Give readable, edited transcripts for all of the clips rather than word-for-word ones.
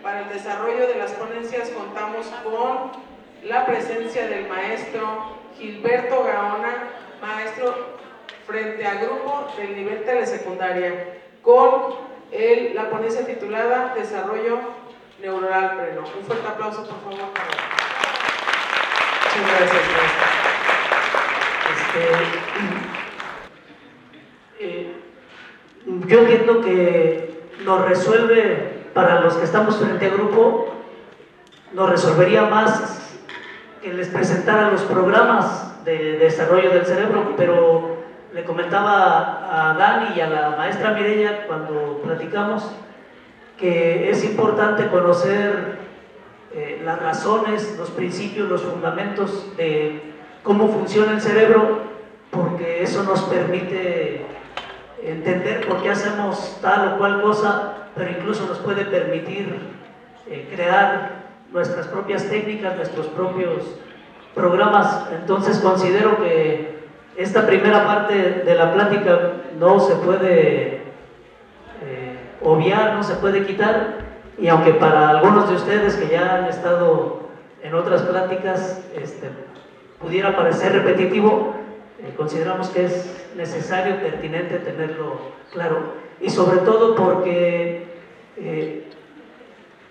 Para el desarrollo de las ponencias contamos con la presencia del maestro Gilberto Gaona, maestro frente a grupo del nivel telesecundaria, con la ponencia titulada Desarrollo Neuronal Pleno. Un fuerte aplauso, por favor. Muchas gracias, maestra. Yo entiendo que nos resuelve, para los que estamos frente a grupo, nos resolvería más que les presentara los programas de desarrollo del cerebro, pero le comentaba a Dani y a la maestra Mireya cuando platicamos que es importante conocer las razones, los principios, los fundamentos de cómo funciona el cerebro, porque eso nos permite entender por qué hacemos tal o cual cosa, pero incluso nos puede permitir crear nuestras propias técnicas, nuestros propios programas. Entonces considero que esta primera parte de la plática no se puede obviar, no se puede quitar, y aunque para algunos de ustedes que ya han estado en otras pláticas pudiera parecer repetitivo, consideramos que es necesario, pertinente tenerlo claro, y sobre todo porque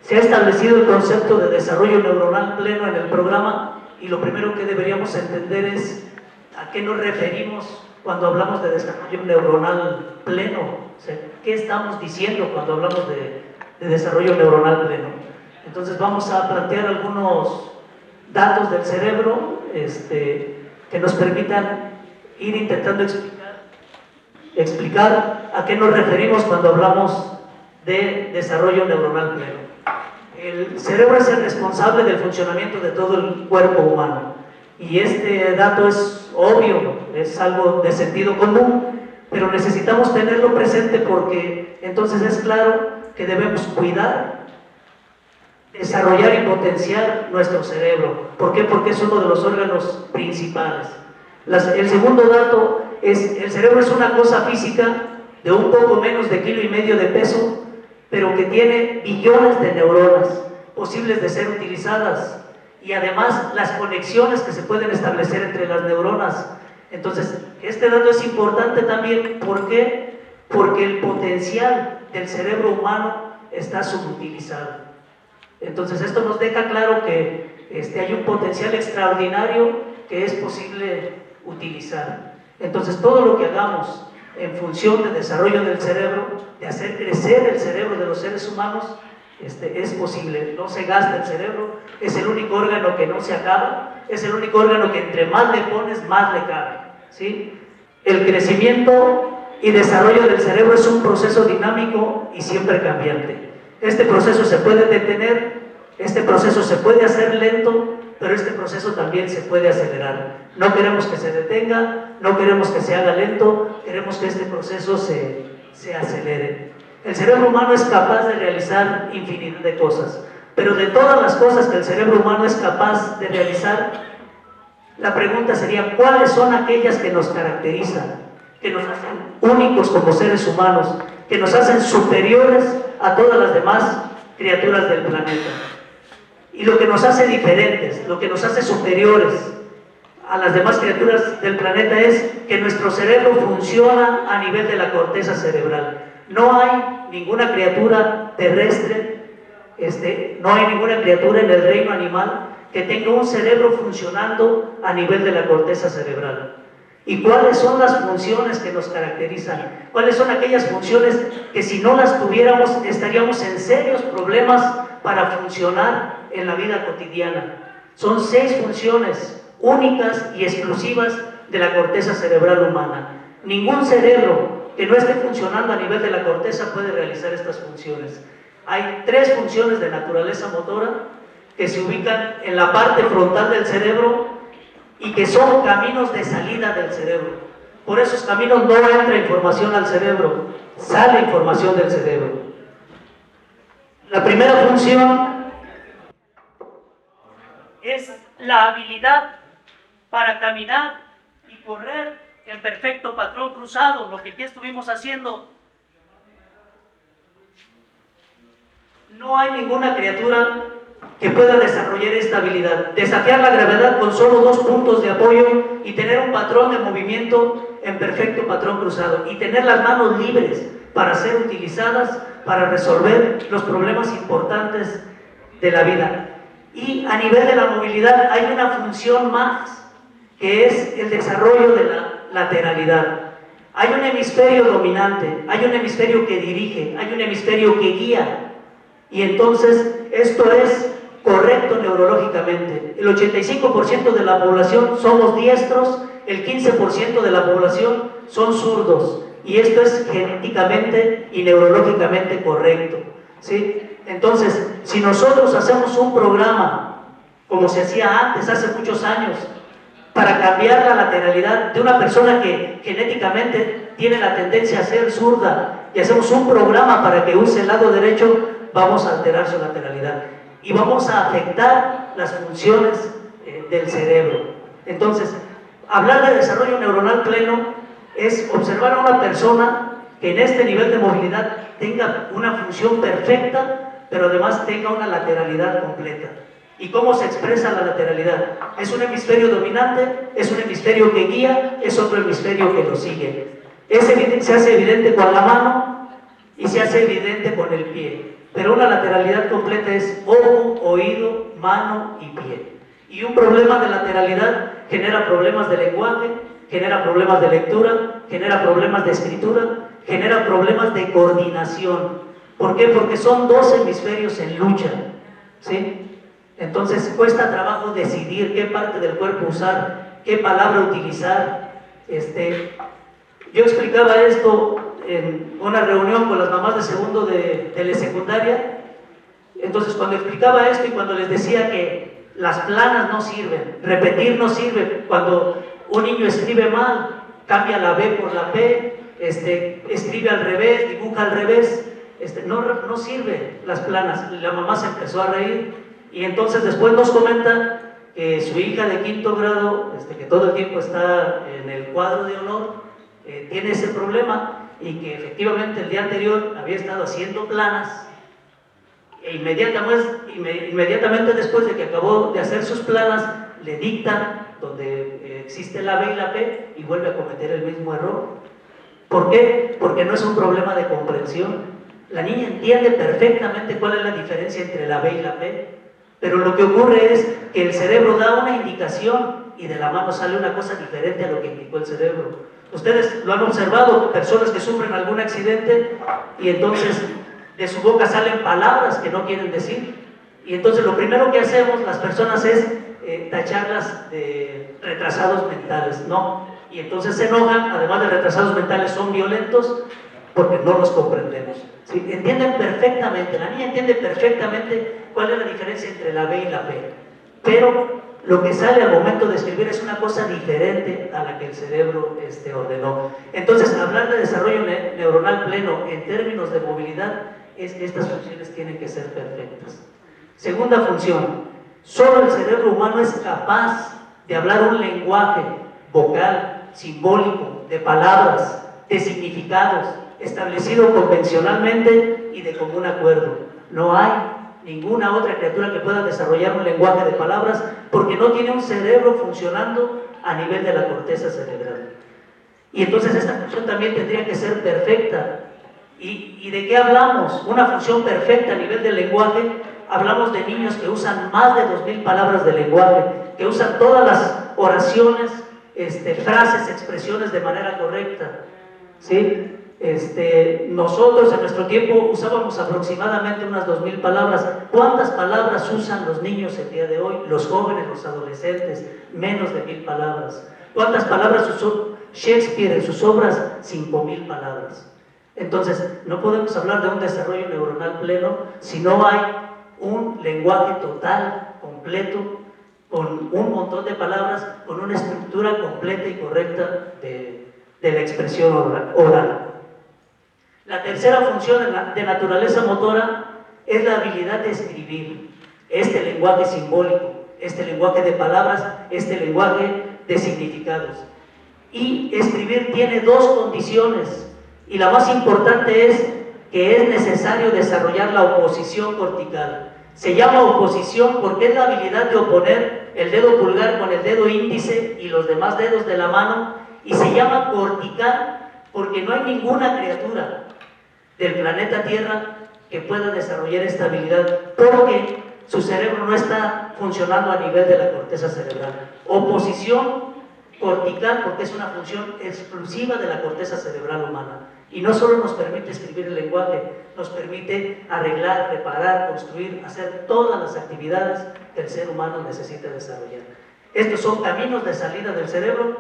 se ha establecido el concepto de desarrollo neuronal pleno en el programa, y lo primero que deberíamos entender es a qué nos referimos cuando hablamos de desarrollo neuronal pleno. O sea, ¿qué estamos diciendo cuando hablamos de desarrollo neuronal pleno? Entonces vamos a plantear algunos datos del cerebro que nos permitan ir intentando explicar a qué nos referimos cuando hablamos de desarrollo neuronal pleno. El cerebro es el responsable del funcionamiento de todo el cuerpo humano, y este dato es obvio, es algo de sentido común, pero necesitamos tenerlo presente porque entonces es claro que debemos cuidar, desarrollar y potenciar nuestro cerebro. ¿Por qué? Porque es uno de los órganos principales. El segundo dato es: el cerebro es una cosa física de un poco menos de 1,5 kilos de peso, pero que tiene billones de neuronas posibles de ser utilizadas, y además las conexiones que se pueden establecer entre las neuronas. Entonces, este dato es importante también. ¿Por qué? Porque el potencial del cerebro humano está subutilizado. Entonces, esto nos deja claro que hay un potencial extraordinario que es posible utilizar. Entonces, todo lo que hagamos en función de desarrollo del cerebro, de hacer crecer el cerebro de los seres humanos, es posible. No se gasta el cerebro, es el único órgano que no se acaba, es el único órgano que entre más le pones, más le cabe, ¿sí? El crecimiento y desarrollo del cerebro es un proceso dinámico y siempre cambiante. Este proceso se puede detener, este proceso se puede hacer lento, pero este proceso también se puede acelerar. No queremos que se detenga, no queremos que se haga lento, queremos que este proceso se acelere. El cerebro humano es capaz de realizar infinidad de cosas, pero de todas las cosas que el cerebro humano es capaz de realizar, la pregunta sería: ¿cuáles son aquellas que nos caracterizan, que nos hacen únicos como seres humanos, que nos hacen superiores a todas las demás criaturas del planeta? Y lo que nos hace diferentes, lo que nos hace superiores a las demás criaturas del planeta es que nuestro cerebro funciona a nivel de la corteza cerebral. No hay ninguna criatura terrestre, no hay ninguna criatura en el reino animal que tenga un cerebro funcionando a nivel de la corteza cerebral. ¿Y cuáles son las funciones que nos caracterizan? ¿Cuáles son aquellas funciones que, si no las tuviéramos, estaríamos en serios problemas para funcionar en la vida cotidiana? Son 6 funciones únicas y exclusivas de la corteza cerebral humana. Ningún cerebro que no esté funcionando a nivel de la corteza puede realizar estas funciones. Hay 3 funciones de naturaleza motora que se ubican en la parte frontal del cerebro y que son caminos de salida del cerebro. Por esos caminos no entra información al cerebro, sale información del cerebro. La primera función es la habilidad para caminar y correr en perfecto patrón cruzado, lo que aquí estuvimos haciendo. No hay ninguna criatura que pueda desarrollar esta habilidad, desafiar la gravedad con solo 2 puntos de apoyo y tener un patrón de movimiento en perfecto patrón cruzado y tener las manos libres para ser utilizadas para resolver los problemas importantes de la vida. Y a nivel de la movilidad hay una función más, que es el desarrollo de la lateralidad. Hay un hemisferio dominante, hay un hemisferio que dirige, hay un hemisferio que guía, y entonces esto es correcto neurológicamente. El 85% de la población somos diestros, el 15% de la población son zurdos, y esto es genéticamente y neurológicamente correcto, ¿sí? Entonces, si nosotros hacemos un programa, como se hacía antes, hace muchos años, para cambiar la lateralidad de una persona que genéticamente tiene la tendencia a ser zurda, y hacemos un programa para que use el lado derecho, vamos a alterar su lateralidad y vamos a afectar las funciones del cerebro. Entonces, hablar de desarrollo neuronal pleno es observar a una persona que en este nivel de movilidad tenga una función perfecta, pero además tenga una lateralidad completa. ¿Y cómo se expresa la lateralidad? Es un hemisferio dominante, es un hemisferio que guía, es otro hemisferio que lo sigue. Se hace evidente con la mano y se hace evidente con el pie. Pero una lateralidad completa es ojo, oído, mano y pie. Y un problema de lateralidad genera problemas de lenguaje, genera problemas de lectura, genera problemas de escritura, genera problemas de coordinación. ¿Por qué? Porque son 2 hemisferios en lucha, ¿sí? Entonces cuesta trabajo decidir qué parte del cuerpo usar, qué palabra utilizar. Yo explicaba esto en una reunión con las mamás de segundo de telesecundaria. Entonces, cuando explicaba esto y cuando les decía que las planas no sirven, repetir no sirve, cuando un niño escribe mal, cambia la B por la P, escribe al revés, dibuja al revés, no sirve las planas. La mamá se empezó a reír y entonces después nos comenta que su hija de 5º grado, que todo el tiempo está en el cuadro de honor, tiene ese problema, y que efectivamente el día anterior había estado haciendo planas e inmediatamente después de que acabó de hacer sus planas le dictan donde existe la B y la P y vuelve a cometer el mismo error. ¿Por qué? Porque no es un problema de comprensión. La niña entiende perfectamente cuál es la diferencia entre la B y la P, pero lo que ocurre es que el cerebro da una indicación y de la mano sale una cosa diferente a lo que indicó el cerebro. Ustedes lo han observado, personas que sufren algún accidente y entonces de su boca salen palabras que no quieren decir, y entonces lo primero que hacemos las personas es tacharlas de retrasados mentales, ¿no? Y entonces se enojan, además de retrasados mentales son violentos porque no los comprendemos, ¿sí? Entienden perfectamente, la niña entiende perfectamente cuál es la diferencia entre la B y la P, pero lo que sale al momento de escribir es una cosa diferente a la que el cerebro ordenó. Entonces, hablar de desarrollo neuronal pleno en términos de movilidad es que estas funciones tienen que ser perfectas. Segunda función, solo el cerebro humano es capaz de hablar un lenguaje vocal, simbólico, de palabras, de significados, establecido convencionalmente y de común acuerdo. No hay ninguna otra criatura que pueda desarrollar un lenguaje de palabras porque no tiene un cerebro funcionando a nivel de la corteza cerebral. Y entonces esta función también tendría que ser perfecta. ¿Y de qué hablamos? Una función perfecta a nivel del lenguaje. Hablamos de niños que usan más de 2000 palabras de lenguaje, que usan todas las oraciones, frases, expresiones de manera correcta, ¿sí? Nosotros en nuestro tiempo usábamos aproximadamente unas 2000 palabras. ¿Cuántas palabras usan los niños el día de hoy? Los jóvenes, los adolescentes, menos de 1000 palabras. ¿Cuántas palabras usó Shakespeare en sus obras? 5000 palabras. Entonces, no podemos hablar de un desarrollo neuronal pleno si no hay un lenguaje total, completo, con un montón de palabras, con una estructura completa y correcta de la expresión oral. La tercera función de naturaleza motora es la habilidad de escribir este lenguaje simbólico, este lenguaje de palabras, este lenguaje de significados. Y escribir tiene 2 condiciones, y la más importante es que es necesario desarrollar la oposición cortical. Se llama oposición porque es la habilidad de oponer el dedo pulgar con el dedo índice y los demás dedos de la mano, y se llama cortical porque no hay ninguna criatura del planeta Tierra que pueda desarrollar esta habilidad, porque su cerebro no está funcionando a nivel de la corteza cerebral. Oposición cortical porque es una función exclusiva de la corteza cerebral humana. Y no solo nos permite escribir el lenguaje, nos permite arreglar, reparar, construir, hacer todas las actividades que el ser humano necesita desarrollar. Estos son caminos de salida del cerebro,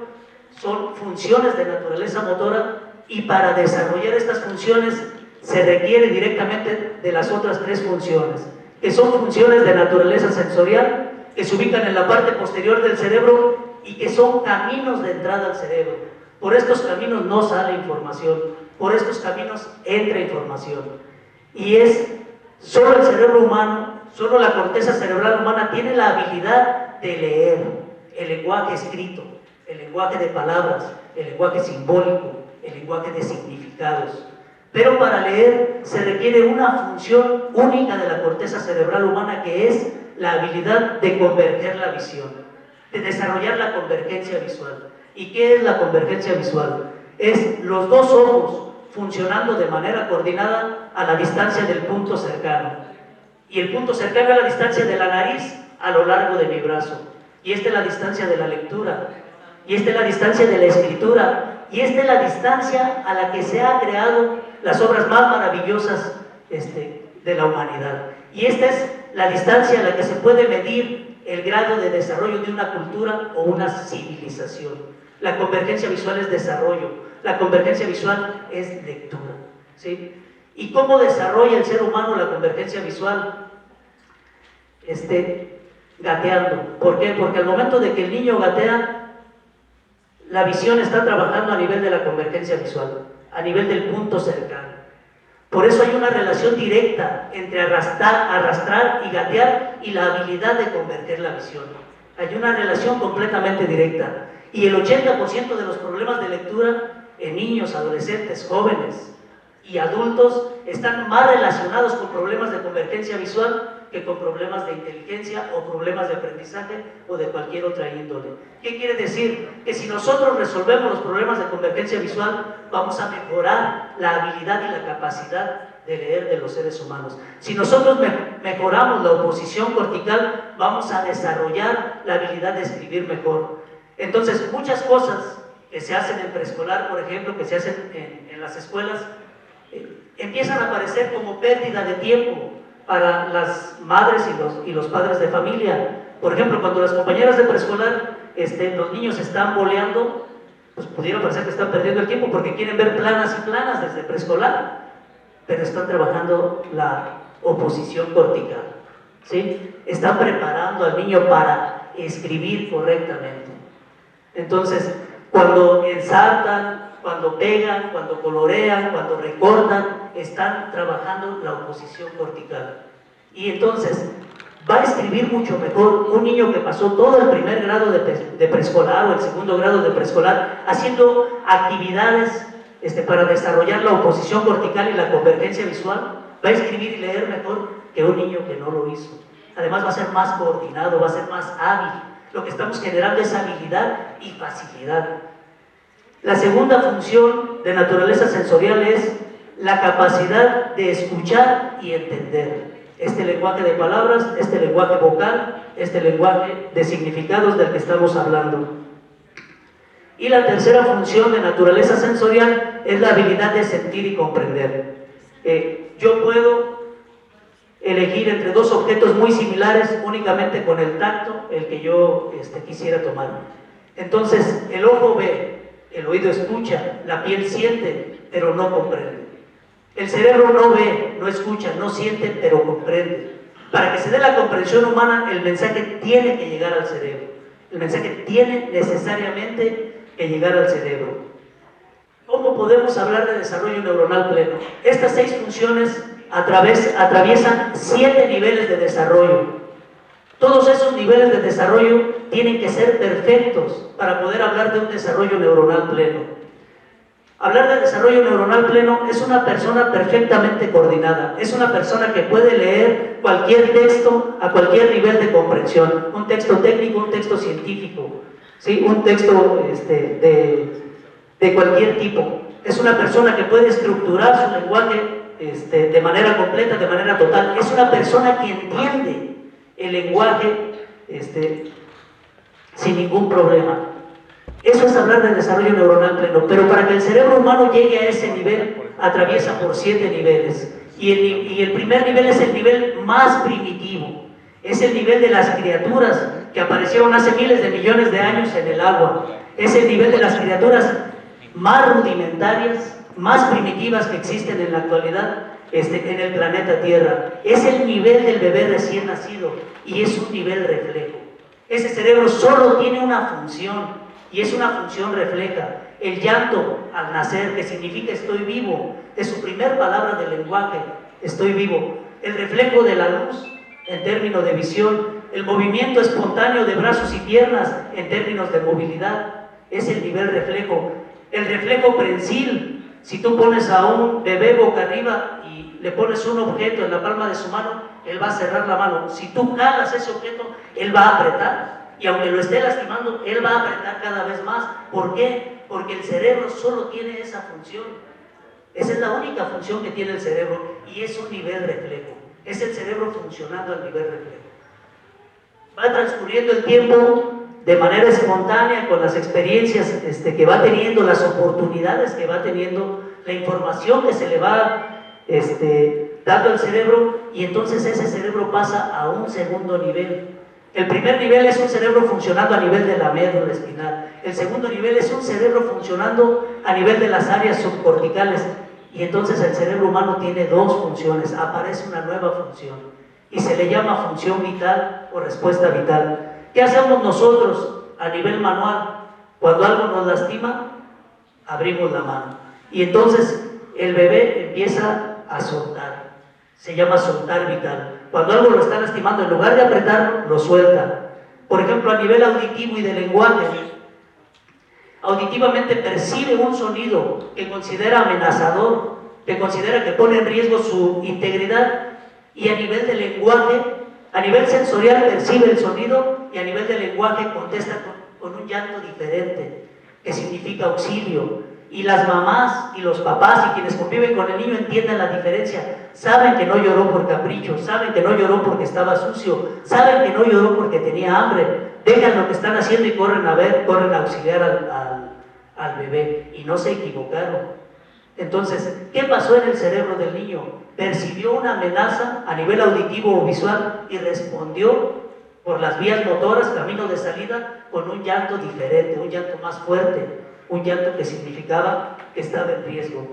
son funciones de naturaleza motora, y para desarrollar estas funciones se requiere directamente de las otras tres funciones, que son funciones de naturaleza sensorial, que se ubican en la parte posterior del cerebro y que son caminos de entrada al cerebro. Por estos caminos no sale información, por estos caminos entra información. Y es solo el cerebro humano, solo la corteza cerebral humana tiene la habilidad de leer el lenguaje escrito, el lenguaje de palabras, el lenguaje simbólico, el lenguaje de significados. Pero para leer se requiere una función única de la corteza cerebral humana, que es la habilidad de converger la visión, de desarrollar la convergencia visual. ¿Y qué es la convergencia visual? Es los dos ojos funcionando de manera coordinada a la distancia del punto cercano. Y el punto cercano a la distancia de la nariz a lo largo de mi brazo. Y esta es la distancia de la lectura. Y esta es la distancia de la escritura. Y esta es la distancia a la que se han creado las obras más maravillosas de la humanidad. Y esta es la distancia a la que se puede medir el grado de desarrollo de una cultura o una civilización. La convergencia visual es desarrollo, la convergencia visual es lectura, ¿sí? ¿Y cómo desarrolla el ser humano la convergencia visual? Gateando. ¿Por qué? Porque al momento de que el niño gatea, la visión está trabajando a nivel de la convergencia visual, a nivel del punto cercano. Por eso hay una relación directa entre arrastrar y gatear y la habilidad de converger la visión. Hay una relación completamente directa. Y el 80% de los problemas de lectura en niños, adolescentes, jóvenes y adultos están más relacionados con problemas de convergencia visual que con problemas de inteligencia o problemas de aprendizaje o de cualquier otra índole. ¿Qué quiere decir? Que si nosotros resolvemos los problemas de convergencia visual, vamos a mejorar la habilidad y la capacidad de leer de los seres humanos. Si nosotros mejoramos la oposición cortical, vamos a desarrollar la habilidad de escribir mejor. Entonces, muchas cosas que se hacen en preescolar, por ejemplo, que se hacen en las escuelas, empiezan a aparecer como pérdida de tiempo para las madres y los padres de familia. Por ejemplo, cuando las compañeras de preescolar, los niños están boleando, pues pudiera parecer que están perdiendo el tiempo porque quieren ver planas y planas desde preescolar, pero están trabajando la oposición cortical, ¿sí? Están preparando al niño para escribir correctamente. Entonces, cuando ensartan, cuando pegan, cuando colorean, cuando recortan, están trabajando la oposición cortical. Y entonces va a escribir mucho mejor un niño que pasó todo el primer grado de preescolar o el segundo grado de preescolar haciendo actividades para desarrollar la oposición cortical y la convergencia visual. Va a escribir y leer mejor que un niño que no lo hizo. Además va a ser más coordinado, va a ser más hábil. Lo que estamos generando es habilidad y facilidad. La segunda función de naturaleza sensorial es la capacidad de escuchar y entender este lenguaje de palabras, este lenguaje vocal, este lenguaje de significados del que estamos hablando. Y la tercera función de naturaleza sensorial es la habilidad de sentir y comprender. Yo puedo elegir entre dos objetos muy similares únicamente con el tacto, el que yo quisiera tomar. Entonces, el ojo ve, el oído escucha, la piel siente, pero no comprende. El cerebro no ve, no escucha, no siente, pero comprende. Para que se dé la comprensión humana, el mensaje tiene que llegar al cerebro. El mensaje tiene necesariamente que llegar al cerebro. ¿Cómo podemos hablar de desarrollo neuronal pleno? Estas 6 funciones atraviesan 7 niveles de desarrollo. Todos esos niveles de desarrollo tienen que ser perfectos para poder hablar de un desarrollo neuronal pleno. Hablar de desarrollo neuronal pleno es una persona perfectamente coordinada, es una persona que puede leer cualquier texto a cualquier nivel de comprensión, un texto técnico, un texto científico, ¿sí? Un texto de cualquier tipo. Es una persona que puede estructurar su lenguaje de manera completa, de manera total. Es una persona que entiende el lenguaje sin ningún problema. Eso es hablar de desarrollo neuronal pleno, pero para que el cerebro humano llegue a ese nivel, atraviesa por 7 niveles. Y el primer nivel es el nivel más primitivo. Es el nivel de las criaturas que aparecieron hace miles de millones de años en el agua. Es el nivel de las criaturas más rudimentarias, más primitivas que existen en la actualidad en el planeta Tierra. Es el nivel del bebé recién nacido y es un nivel reflejo. Ese cerebro solo tiene una función, y es una función refleja. El llanto al nacer, que significa estoy vivo, es su primer palabra del lenguaje, estoy vivo. El reflejo de la luz, en términos de visión. El movimiento espontáneo de brazos y piernas, en términos de movilidad, es el nivel reflejo. El reflejo prensil, si tú pones a un bebé boca arriba y le pones un objeto en la palma de su mano, él va a cerrar la mano. Si tú jalas ese objeto, él va a apretar. Y aunque lo esté lastimando, él va a apretar cada vez más. ¿Por qué? Porque el cerebro solo tiene esa función. Esa es la única función que tiene el cerebro y es un nivel reflejo. Es el cerebro funcionando al nivel reflejo. Va transcurriendo el tiempo de manera espontánea con las experiencias que va teniendo, las oportunidades que va teniendo, la información que se le va dando al cerebro, y entonces ese cerebro pasa a un segundo nivel. El primer nivel es un cerebro funcionando a nivel de la médula espinal. El segundo nivel es un cerebro funcionando a nivel de las áreas subcorticales. Y entonces el cerebro humano tiene dos funciones, aparece una nueva función y se le llama función vital o respuesta vital. ¿Qué hacemos nosotros a nivel manual? Cuando algo nos lastima, abrimos la mano y entonces el bebé empieza a soltar. Se llama soltar vital. Cuando algo lo está lastimando, en lugar de apretarlo, lo suelta. Por ejemplo, a nivel auditivo y de lenguaje, auditivamente percibe un sonido que considera amenazador, que considera que pone en riesgo su integridad, y a nivel de lenguaje, a nivel sensorial percibe el sonido y a nivel de lenguaje contesta con un llanto diferente, que significa auxilio. Y las mamás y los papás y quienes conviven con el niño entienden la diferencia. Saben que no lloró por capricho, saben que no lloró porque estaba sucio, saben que no lloró porque tenía hambre. Dejan lo que están haciendo y corren a auxiliar al bebé. Y no se equivocaron. Entonces, ¿qué pasó en el cerebro del niño? Percibió una amenaza a nivel auditivo o visual y respondió por las vías motoras, camino de salida, con un llanto diferente, un llanto más fuerte. Un llanto que significaba que estaba en riesgo.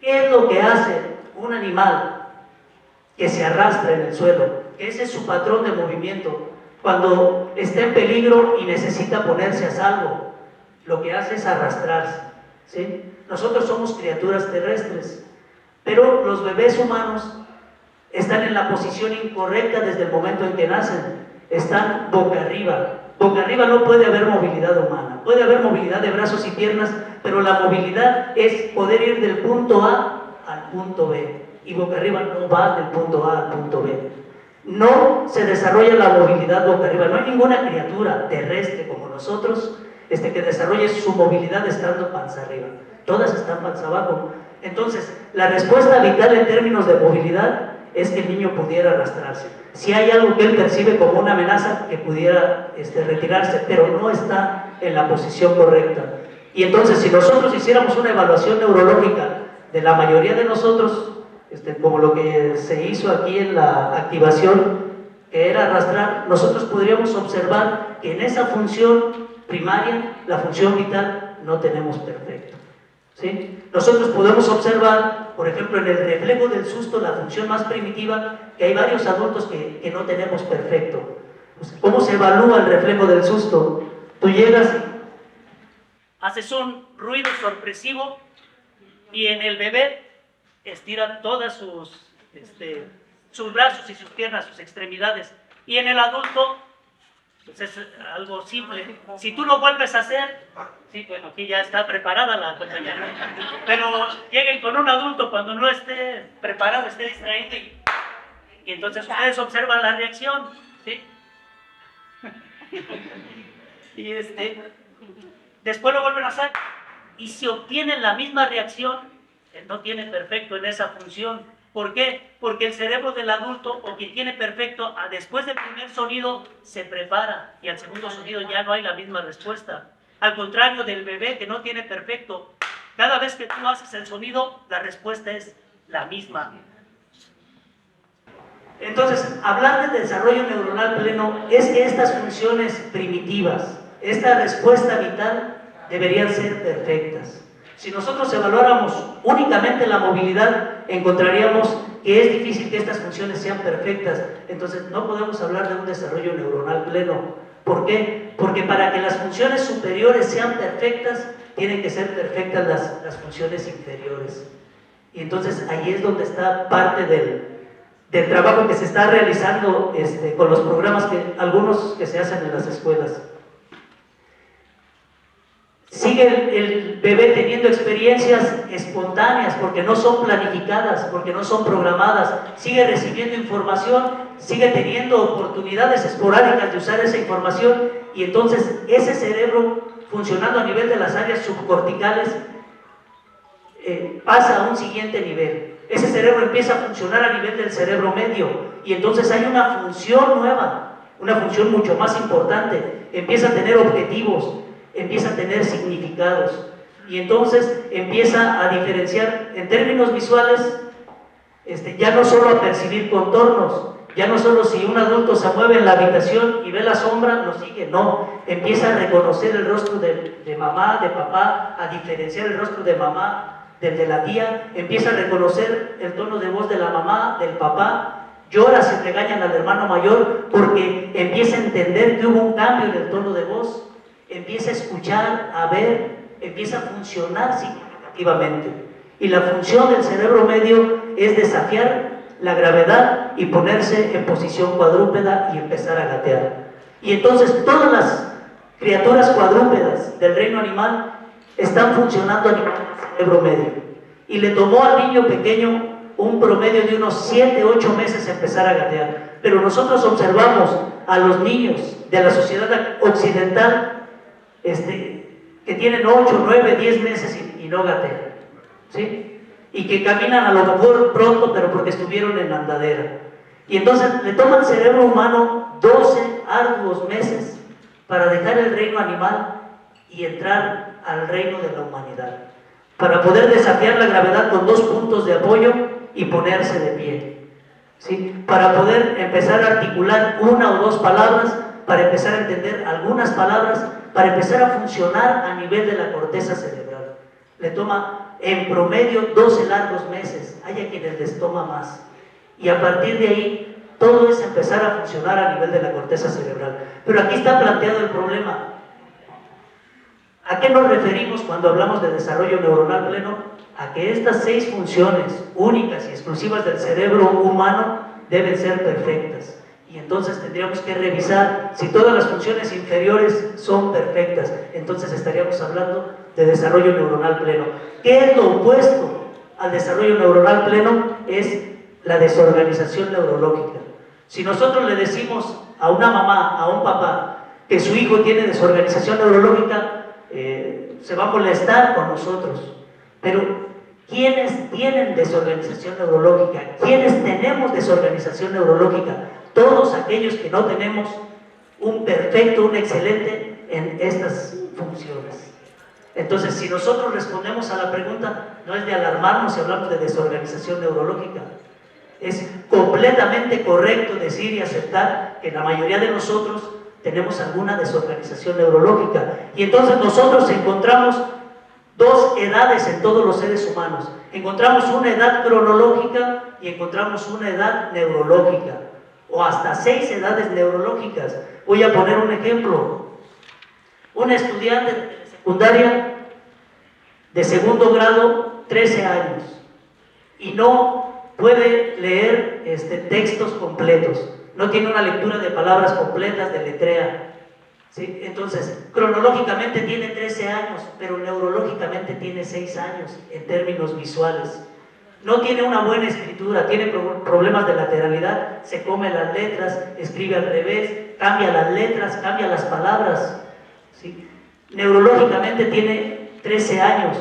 ¿Qué es lo que hace un animal que se arrastra en el suelo? Ese es su patrón de movimiento. Cuando está en peligro y necesita ponerse a salvo, lo que hace es arrastrarse, ¿sí? Nosotros somos criaturas terrestres, pero los bebés humanos están en la posición incorrecta desde el momento en que nacen. Están boca arriba. Boca arriba no puede haber movilidad humana. Puede haber movilidad de brazos y piernas, pero la movilidad es poder ir del punto A al punto B. Y boca arriba no va del punto A al punto B. No se desarrolla la movilidad boca arriba. No hay ninguna criatura terrestre como nosotros que desarrolle su movilidad estando panza arriba. Todas están panza abajo. Entonces, la respuesta vital en términos de movilidad es que el niño pudiera arrastrarse. Si hay algo que él percibe como una amenaza, que pudiera retirarse, pero no está en la posición correcta. Y entonces, si nosotros hiciéramos una evaluación neurológica de la mayoría de nosotros, como lo que se hizo aquí en la activación, que era arrastrar, nosotros podríamos observar que en esa función primaria, la función vital, no tenemos perfecto. ¿Sí? Nosotros podemos observar, por ejemplo, en el reflejo del susto, la función más primitiva, que hay varios adultos que no tenemos perfecto. ¿Cómo se evalúa el reflejo del susto? Tú llegas y haces un ruido sorpresivo y en el bebé estira todas sus brazos y sus piernas, sus extremidades, y en el adulto Pues es algo simple. Si tú lo vuelves a hacer, sí, bueno, aquí ya está preparada la compañera. Pero lleguen con un adulto cuando no esté preparado, esté distraído y entonces ustedes observan la reacción, ¿sí? Y después lo vuelven a hacer y si obtienen la misma reacción, no tiene perfecto en esa función. ¿Por qué? Porque el cerebro del adulto o quien tiene perfecto, después del primer sonido se prepara y al segundo sonido ya no hay la misma respuesta. Al contrario del bebé que no tiene perfecto, cada vez que tú haces el sonido, la respuesta es la misma. Entonces, hablar de desarrollo neuronal pleno es que estas funciones primitivas, esta respuesta vital, deberían ser perfectas. Si nosotros evaluáramos únicamente la movilidad, encontraríamos que es difícil que estas funciones sean perfectas. Entonces, no podemos hablar de un desarrollo neuronal pleno. ¿Por qué? Porque para que las funciones superiores sean perfectas, tienen que ser perfectas las funciones inferiores. Y entonces, ahí es donde está parte del trabajo que se está realizando con los programas, algunos que se hacen en las escuelas. Sigue el bebé teniendo experiencias espontáneas porque no son planificadas, porque no son programadas, sigue recibiendo información, sigue teniendo oportunidades esporádicas de usar esa información y entonces ese cerebro funcionando a nivel de las áreas subcorticales pasa a un siguiente nivel. Ese cerebro empieza a funcionar a nivel del cerebro medio y entonces hay una función nueva, una función mucho más importante, empieza a tener objetivos, empieza a tener significados y entonces empieza a diferenciar en términos visuales, ya no solo a percibir contornos, ya no solo si un adulto se mueve en la habitación y ve la sombra, lo sigue, no, empieza a reconocer el rostro de mamá, de papá, a diferenciar el rostro de mamá del de la tía, empieza a reconocer el tono de voz de la mamá, del papá, llora si regañan al hermano mayor porque empieza a entender que hubo un cambio en el tono de voz, empieza a escuchar, a ver, empieza a funcionar significativamente. Y la función del cerebro medio es desafiar la gravedad y ponerse en posición cuadrúpeda y empezar a gatear. Y entonces todas las criaturas cuadrúpedas del reino animal están funcionando a nivel del cerebro medio. Y le tomó al niño pequeño un promedio de unos 7, 8 meses empezar a gatear. Pero nosotros observamos a los niños de la sociedad occidental que tienen 8, 9, 10 meses y no gatean, ¿sí? Y que caminan a lo mejor pronto, pero porque estuvieron en andadera. Y entonces le toma al cerebro humano 12 arduos meses para dejar el reino animal y entrar al reino de la humanidad, para poder desafiar la gravedad con 2 puntos de apoyo y ponerse de pie, ¿sí? Para poder empezar a articular 1 o 2 palabras, para empezar a entender algunas palabras, para empezar a funcionar a nivel de la corteza cerebral. Le toma en promedio 12 largos meses, hay a quienes les toma más. Y a partir de ahí, todo es empezar a funcionar a nivel de la corteza cerebral. Pero aquí está planteado el problema. ¿A qué nos referimos cuando hablamos de desarrollo neuronal pleno? A que estas 6 funciones únicas y exclusivas del cerebro humano deben ser perfectas. Y entonces tendríamos que revisar si todas las funciones inferiores son perfectas. Entonces estaríamos hablando de desarrollo neuronal pleno. ¿Qué es lo opuesto al desarrollo neuronal pleno? Es la desorganización neurológica. Si nosotros le decimos a una mamá, a un papá, que su hijo tiene desorganización neurológica, se va a molestar con nosotros. Pero ¿quiénes tienen desorganización neurológica? ¿Quiénes tenemos desorganización neurológica? Todos aquellos que no tenemos un perfecto, un excelente en estas funciones. Entonces, si nosotros respondemos a la pregunta, no es de alarmarnos si hablamos de desorganización neurológica. Es completamente correcto decir y aceptar que la mayoría de nosotros tenemos alguna desorganización neurológica. Y entonces nosotros encontramos 2 edades en todos los seres humanos. Encontramos una edad cronológica y encontramos una edad neurológica, o hasta 6 edades neurológicas. Voy a poner un ejemplo. Un estudiante de secundaria de segundo grado, 13 años, y no puede leer textos completos, no tiene una lectura de palabras completas, de letrea, ¿sí? Entonces, cronológicamente tiene 13 años, pero neurológicamente tiene 6 años en términos visuales. No tiene una buena escritura, tiene problemas de lateralidad, se come las letras, escribe al revés, cambia las letras, cambia las palabras, ¿sí? Neurológicamente tiene 13 años,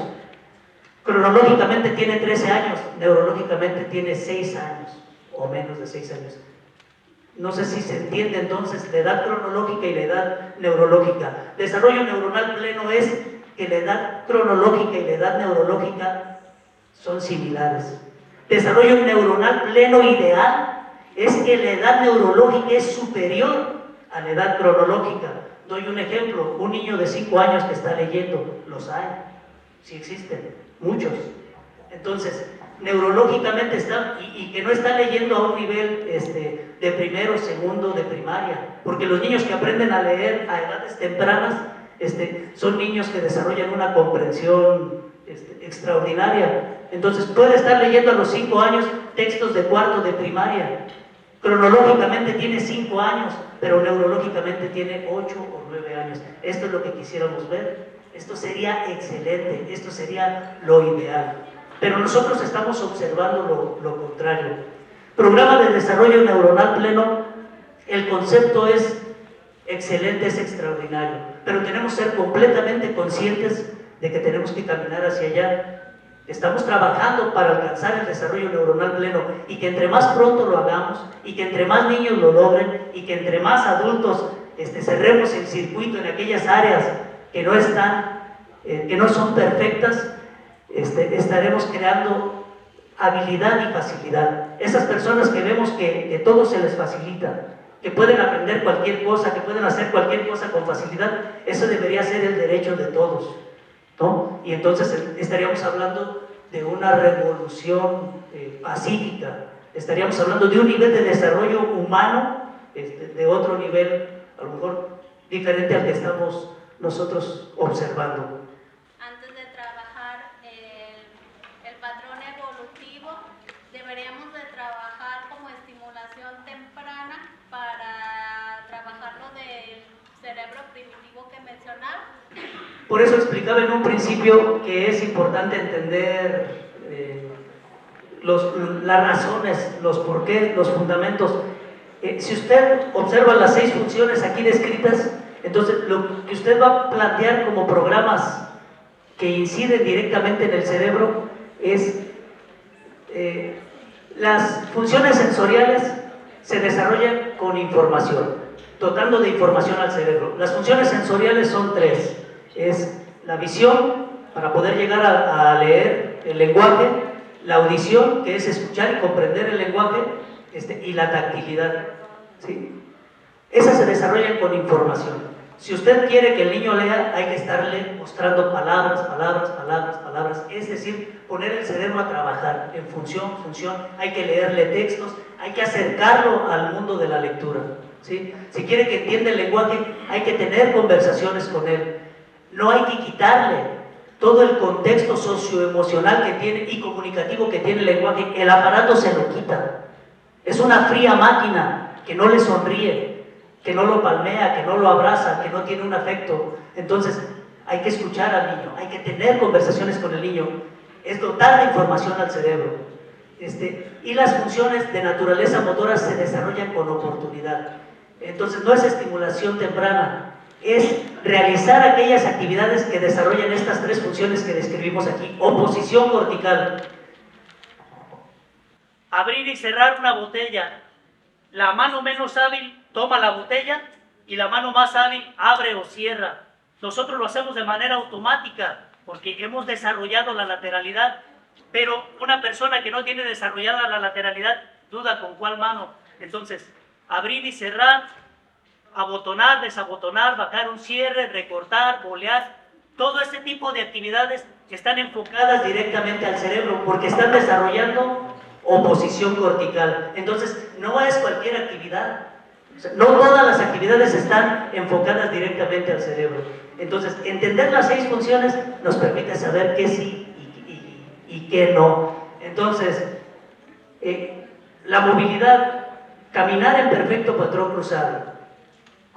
cronológicamente tiene 13 años, neurológicamente tiene 6 años o menos de 6 años. No sé si se entiende entonces la edad cronológica y la edad neurológica. Desarrollo neuronal pleno es que la edad cronológica y la edad neurológica son similares. Desarrollo neuronal pleno ideal es que la edad neurológica es superior a la edad cronológica. Doy un ejemplo, un niño de 5 años que está leyendo, los hay, sí existen, muchos. Entonces, neurológicamente está, y que no está leyendo a un nivel de primero, segundo, de primaria, porque los niños que aprenden a leer a edades tempranas son niños que desarrollan una comprensión extraordinaria. Entonces puede estar leyendo a los 5 años textos de cuarto de primaria. Cronológicamente tiene 5 años, pero neurológicamente tiene 8 o 9 años. Esto es lo que quisiéramos ver. Esto sería excelente, esto sería lo ideal. Pero nosotros estamos observando lo contrario. Programa de desarrollo neuronal pleno, el concepto es excelente, es extraordinario, pero tenemos que ser completamente conscientes de que tenemos que caminar hacia allá. Estamos trabajando para alcanzar el desarrollo neuronal pleno y que entre más pronto lo hagamos y que entre más niños lo logren y que entre más adultos cerremos el circuito en aquellas áreas que no están, que no son perfectas, estaremos creando habilidad y facilidad. Esas personas que vemos que todo se les facilita, que pueden aprender cualquier cosa, que pueden hacer cualquier cosa con facilidad, eso debería ser el derecho de todos, ¿no? Y entonces estaríamos hablando de una revolución pacífica, estaríamos hablando de un nivel de desarrollo humano, de otro nivel, a lo mejor diferente al que estamos nosotros observando. Antes de trabajar el patrón evolutivo, deberíamos de trabajar como estimulación temprana para trabajar lo del cerebro primitivo que mencionaba. Por eso explicaba en un principio que es importante entender las razones, los porqués, los fundamentos. Si usted observa las 6 funciones aquí descritas, entonces lo que usted va a plantear como programas que inciden directamente en el cerebro es las funciones sensoriales se desarrollan con información, dotando de información al cerebro. Las funciones sensoriales son 3. Es la visión, para poder llegar a leer el lenguaje, la audición, que es escuchar y comprender el lenguaje, y la tactilidad, ¿sí? Esas se desarrollan con información. Si usted quiere que el niño lea, hay que estarle mostrando palabras, es decir, poner el cerebro a trabajar en función, hay que leerle textos, hay que acercarlo al mundo de la lectura, ¿sí? Si quiere que entienda el lenguaje, hay que tener conversaciones con él. No hay que quitarle todo el contexto socioemocional que tiene y comunicativo que tiene el lenguaje. El aparato se lo quita. Es una fría máquina que no le sonríe, que no lo palmea, que no lo abraza, que no tiene un afecto. Entonces hay que escuchar al niño, hay que tener conversaciones con el niño, es dotar de información al cerebro. Y las funciones de naturaleza motora se desarrollan con oportunidad. Entonces no es estimulación temprana, es realizar aquellas actividades que desarrollan estas 3 funciones que describimos aquí. Oposición cortical. Abrir y cerrar una botella. La mano menos hábil toma la botella y la mano más hábil abre o cierra. Nosotros lo hacemos de manera automática porque hemos desarrollado la lateralidad, pero una persona que no tiene desarrollada la lateralidad duda con cuál mano. Entonces, abrir y cerrar, abotonar, desabotonar, bajar un cierre, recortar, bolear, todo este tipo de actividades que están enfocadas directamente al cerebro porque están desarrollando oposición cortical. Entonces, no es cualquier actividad. No todas las actividades están enfocadas directamente al cerebro. Entonces, entender las 6 funciones nos permite saber qué sí y qué no. Entonces, la movilidad, caminar en perfecto patrón cruzado,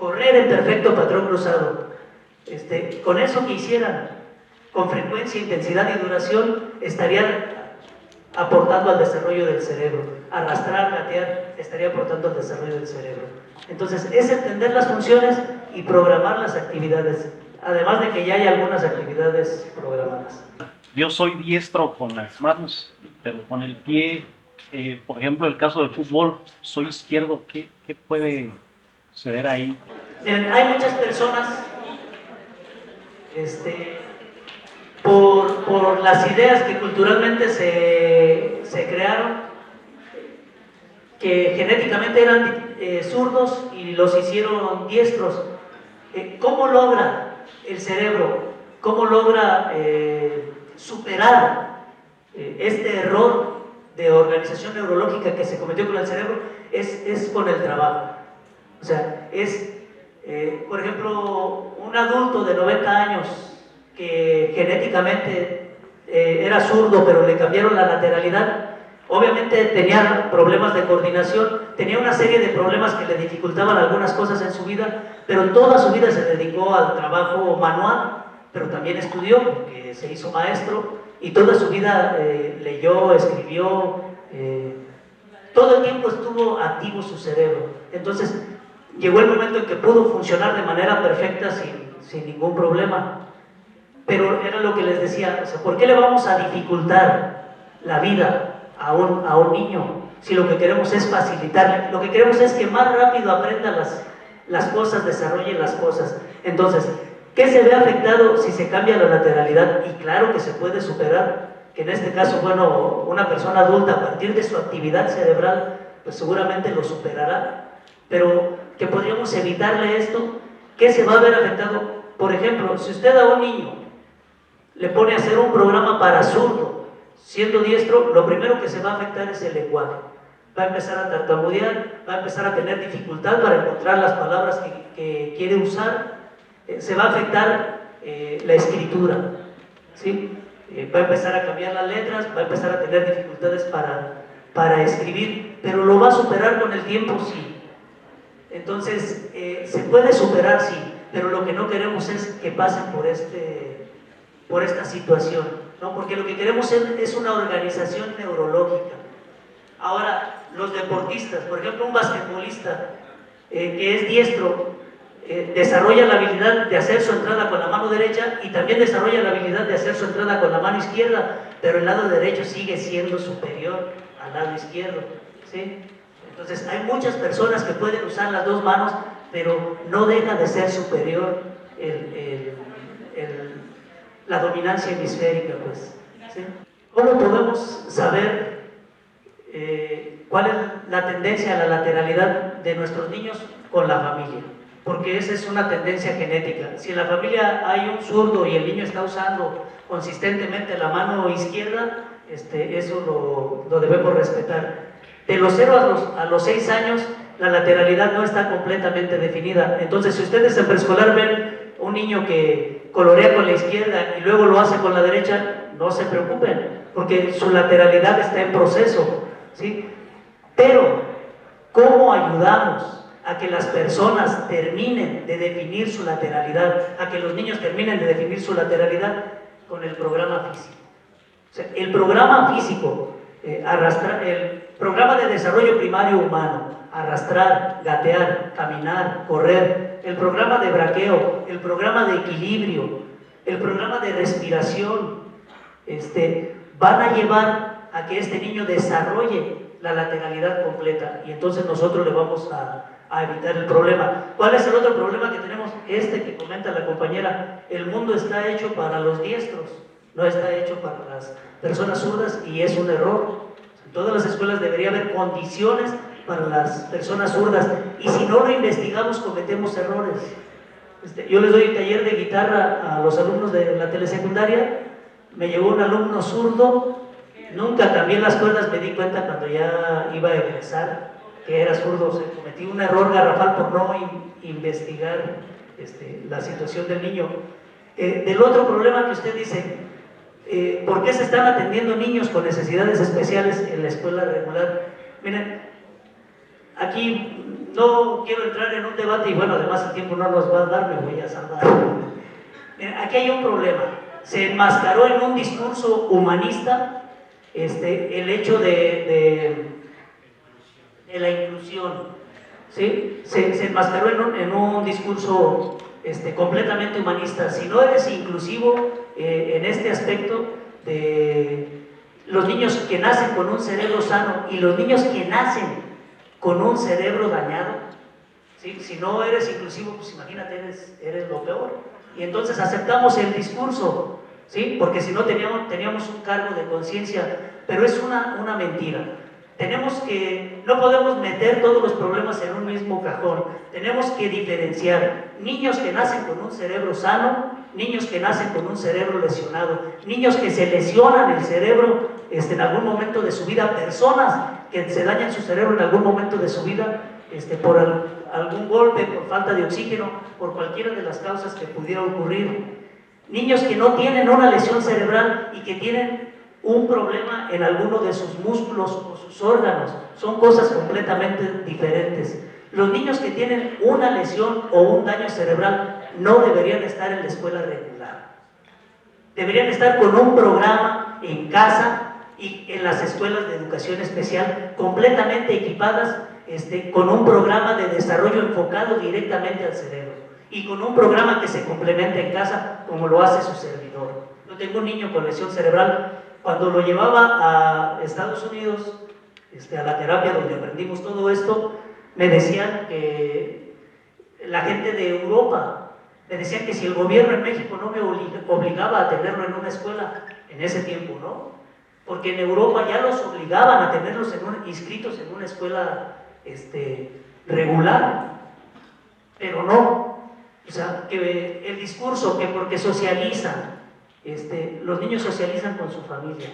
correr en perfecto patrón cruzado. Con eso que hicieran, con frecuencia, intensidad y duración, estarían aportando al desarrollo del cerebro. Arrastrar, gatear, estaría aportando al desarrollo del cerebro. Entonces, es entender las funciones y programar las actividades, además de que ya hay algunas actividades programadas. Yo soy diestro con las manos, pero con el pie, por ejemplo, el caso del fútbol, soy izquierdo. ¿Qué puede suceder ahí? Miren, hay muchas personas por las ideas que culturalmente se crearon, que genéticamente eran zurdos y los hicieron diestros. ¿Cómo logra el cerebro? ¿Cómo logra superar este error de organización neurológica que se cometió con el cerebro? Es con el trabajo. O sea, por ejemplo, un adulto de 90 años que genéticamente era zurdo, pero le cambiaron la lateralidad, obviamente tenía problemas de coordinación, tenía una serie de problemas que le dificultaban algunas cosas en su vida, pero toda su vida se dedicó al trabajo manual, pero también estudió, porque se hizo maestro, y toda su vida leyó, escribió, todo el tiempo estuvo activo su cerebro. Entonces, llegó el momento en que pudo funcionar de manera perfecta sin ningún problema. Pero era lo que les decía, o sea, ¿por qué le vamos a dificultar la vida a un niño si lo que queremos es facilitarle? Lo que queremos es que más rápido aprenda las cosas, desarrolle las cosas. Entonces, ¿qué se ve afectado si se cambia la lateralidad? Y claro que se puede superar, que en este caso, bueno, una persona adulta a partir de su actividad cerebral, pues seguramente lo superará, pero que podríamos evitarle esto. ¿Qué se va a ver afectado? Por ejemplo, si usted a un niño le pone a hacer un programa para zurdo, siendo diestro, lo primero que se va a afectar es el lenguaje. Va a empezar a tartamudear, va a empezar a tener dificultad para encontrar las palabras que quiere usar, se va a afectar la escritura, ¿sí? Va a empezar a cambiar las letras, va a empezar a tener dificultades para escribir, pero lo va a superar con el tiempo, sí. Entonces, se puede superar, sí, pero lo que no queremos es que pasen por esta situación, ¿no? Porque lo que queremos es una organización neurológica. Ahora, los deportistas, por ejemplo, un basquetbolista que es diestro, desarrolla la habilidad de hacer su entrada con la mano derecha y también desarrolla la habilidad de hacer su entrada con la mano izquierda, pero el lado derecho sigue siendo superior al lado izquierdo, ¿sí? Entonces, hay muchas personas que pueden usar las dos manos, pero no deja de ser superior la dominancia hemisférica, pues, ¿sí? ¿Cómo podemos saber cuál es la tendencia a la lateralidad de nuestros niños? Con la familia, porque esa es una tendencia genética. Si en la familia hay un zurdo y el niño está usando consistentemente la mano izquierda, eso lo debemos respetar. De los 0 a los 6 años, la lateralidad no está completamente definida. Entonces, si ustedes en preescolar ven un niño que colorea con la izquierda y luego lo hace con la derecha, no se preocupen, porque su lateralidad está en proceso, ¿sí? Pero, ¿cómo ayudamos a que las personas terminen de definir su lateralidad, a que los niños terminen de definir su lateralidad? Con el programa físico. O sea, el programa físico, el programa de desarrollo primario humano, arrastrar, gatear, caminar, correr, el programa de braqueo, el programa de equilibrio, el programa de respiración, van a llevar a que este niño desarrolle la lateralidad completa, y entonces nosotros le vamos a evitar el problema. ¿Cuál es el otro problema que tenemos? Que comenta la compañera: el mundo está hecho para los diestros, no está hecho para las personas zurdas, y es un error. En todas las escuelas debería haber condiciones para las personas zurdas, y si no lo investigamos cometemos errores. Yo les doy un taller de guitarra a los alumnos de la telesecundaria. Me llegó un alumno zurdo, nunca cambié las cuerdas, me di cuenta cuando ya iba a egresar que era zurdo. Se cometí un error garrafal por no investigar la situación del niño. Del otro problema que usted dice, ¿por qué se están atendiendo niños con necesidades especiales en la escuela regular? Miren, aquí no quiero entrar en un debate y bueno, además el tiempo no nos va a dar, me voy a salvar. Mira, aquí hay un problema. Se enmascaró en un discurso humanista el hecho de la inclusión, ¿sí? Se enmascaró en un discurso completamente humanista. Si no eres inclusivo en este aspecto de los niños que nacen con un cerebro sano y los niños que nacen con un cerebro dañado, ¿sí? Si no eres inclusivo, pues imagínate, eres lo peor. Y entonces aceptamos el discurso, ¿sí? Porque si no teníamos un cargo de conciencia, pero es una mentira. No podemos meter todos los problemas en un mismo cajón. Tenemos que diferenciar niños que nacen con un cerebro sano, niños que nacen con un cerebro lesionado, niños que se lesionan el cerebro en algún momento de su vida, personas que se dañan su cerebro en algún momento de su vida por algún golpe, por falta de oxígeno, por cualquiera de las causas que pudiera ocurrir. Niños que no tienen una lesión cerebral y que tienen un problema en alguno de sus músculos o sus órganos. Son cosas completamente diferentes. Los niños que tienen una lesión o un daño cerebral no deberían estar en la escuela regular. Deberían estar con un programa en casa y en las escuelas de educación especial completamente equipadas, con un programa de desarrollo enfocado directamente al cerebro y con un programa que se complemente en casa como lo hace su servidor. Yo tengo un niño con lesión cerebral. Cuando lo llevaba a Estados Unidos, a la terapia donde aprendimos todo esto, me decían que la gente de Europa, me decían que si el gobierno en México no me obligaba a tenerlo en una escuela, en ese tiempo, ¿no? Porque en Europa ya los obligaban a tenerlos inscritos en una escuela regular, pero no. O sea, que el discurso que porque socializan, los niños socializan con su familia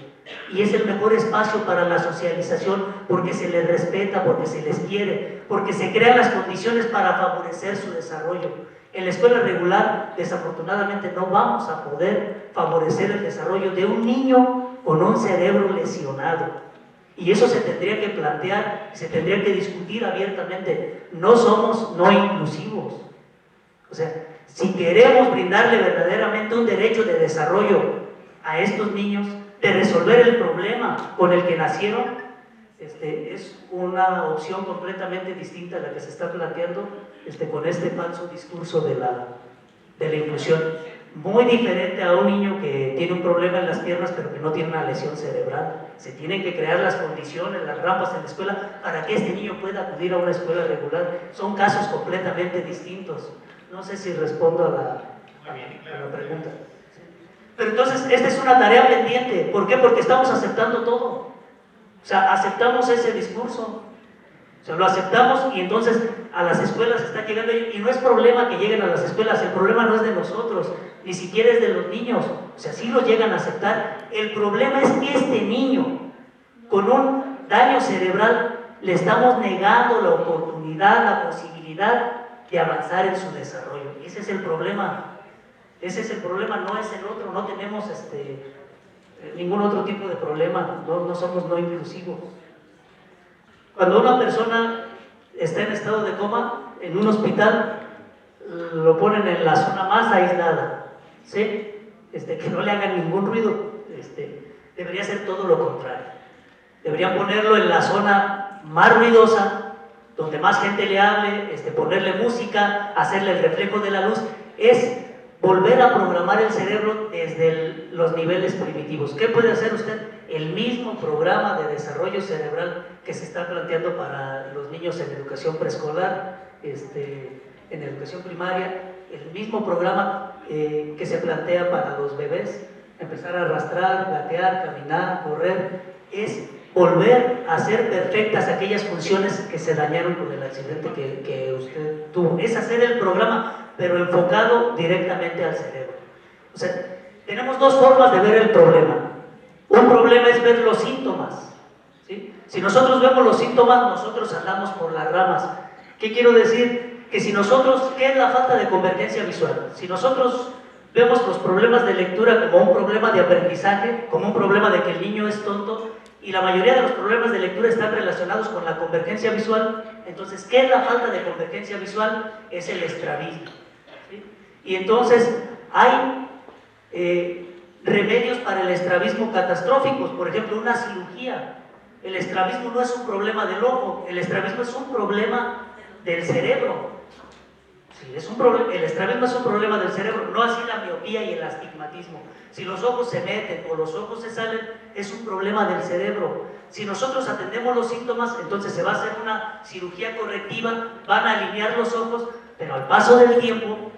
y es el mejor espacio para la socialización porque se les respeta, porque se les quiere, porque se crean las condiciones para favorecer su desarrollo. En la escuela regular, desafortunadamente, no vamos a poder favorecer el desarrollo de un niño con un cerebro lesionado. Y eso se tendría que plantear, se tendría que discutir abiertamente. No somos no inclusivos. O sea, si queremos brindarle verdaderamente un derecho de desarrollo a estos niños, de resolver el problema con el que nacieron, es una opción completamente distinta a la que se está planteando con este falso discurso de la inclusión. Muy diferente a un niño que tiene un problema en las piernas pero que no tiene una lesión cerebral. Se tienen que crear las condiciones, las rampas en la escuela para que este niño pueda acudir a una escuela regular. Son casos completamente distintos. No sé si respondo a la pregunta. Pero entonces, esta es una tarea pendiente. ¿Por qué? Porque estamos aceptando todo. O sea, aceptamos ese discurso. O sea, lo aceptamos y entonces a las escuelas está llegando. Y no es problema que lleguen a las escuelas, el problema no es de nosotros, ni siquiera es de los niños. O sea, sí lo llegan a aceptar. El problema es que este niño, con un daño cerebral, le estamos negando la oportunidad, la posibilidad de avanzar en su desarrollo. Ese es el problema. Ese es el problema, no es el otro. No tenemos ningún otro tipo de problema. No somos no inclusivos. Cuando una persona está en estado de coma en un hospital, lo ponen en la zona más aislada, ¿sí? Que no le hagan ningún ruido. Debería ser todo lo contrario. Deberían ponerlo en la zona más ruidosa, donde más gente le hable, ponerle música, hacerle el reflejo de la luz. Es volver a programar el cerebro desde los niveles primitivos. ¿Qué puede hacer usted? El mismo programa de desarrollo cerebral que se está planteando para los niños en educación preescolar, en educación primaria, el mismo programa que se plantea para los bebés, empezar a arrastrar, gatear, caminar, correr, es volver a hacer perfectas aquellas funciones que se dañaron con el accidente que usted tuvo. Es hacer el programa, pero enfocado directamente al cerebro. O sea, tenemos dos formas de ver el problema. Un problema es ver los síntomas, ¿sí? Si nosotros vemos los síntomas, nosotros andamos por las ramas. ¿Qué quiero decir? Que si nosotros, ¿qué es la falta de convergencia visual? Si nosotros vemos los problemas de lectura como un problema de aprendizaje, como un problema de que el niño es tonto, y la mayoría de los problemas de lectura están relacionados con la convergencia visual. Entonces, ¿qué es la falta de convergencia visual? Es el estrabismo, ¿sí? Y entonces hay remedios para el estrabismo catastróficos, por ejemplo, una cirugía. El estrabismo no es un problema del ojo, el estrabismo es un problema del cerebro. Sí, el estrabismo es un problema del cerebro, no así la miopía y el astigmatismo. Si los ojos se meten o los ojos se salen, es un problema del cerebro. Si nosotros atendemos los síntomas, entonces se va a hacer una cirugía correctiva, van a alinear los ojos, pero al paso del tiempo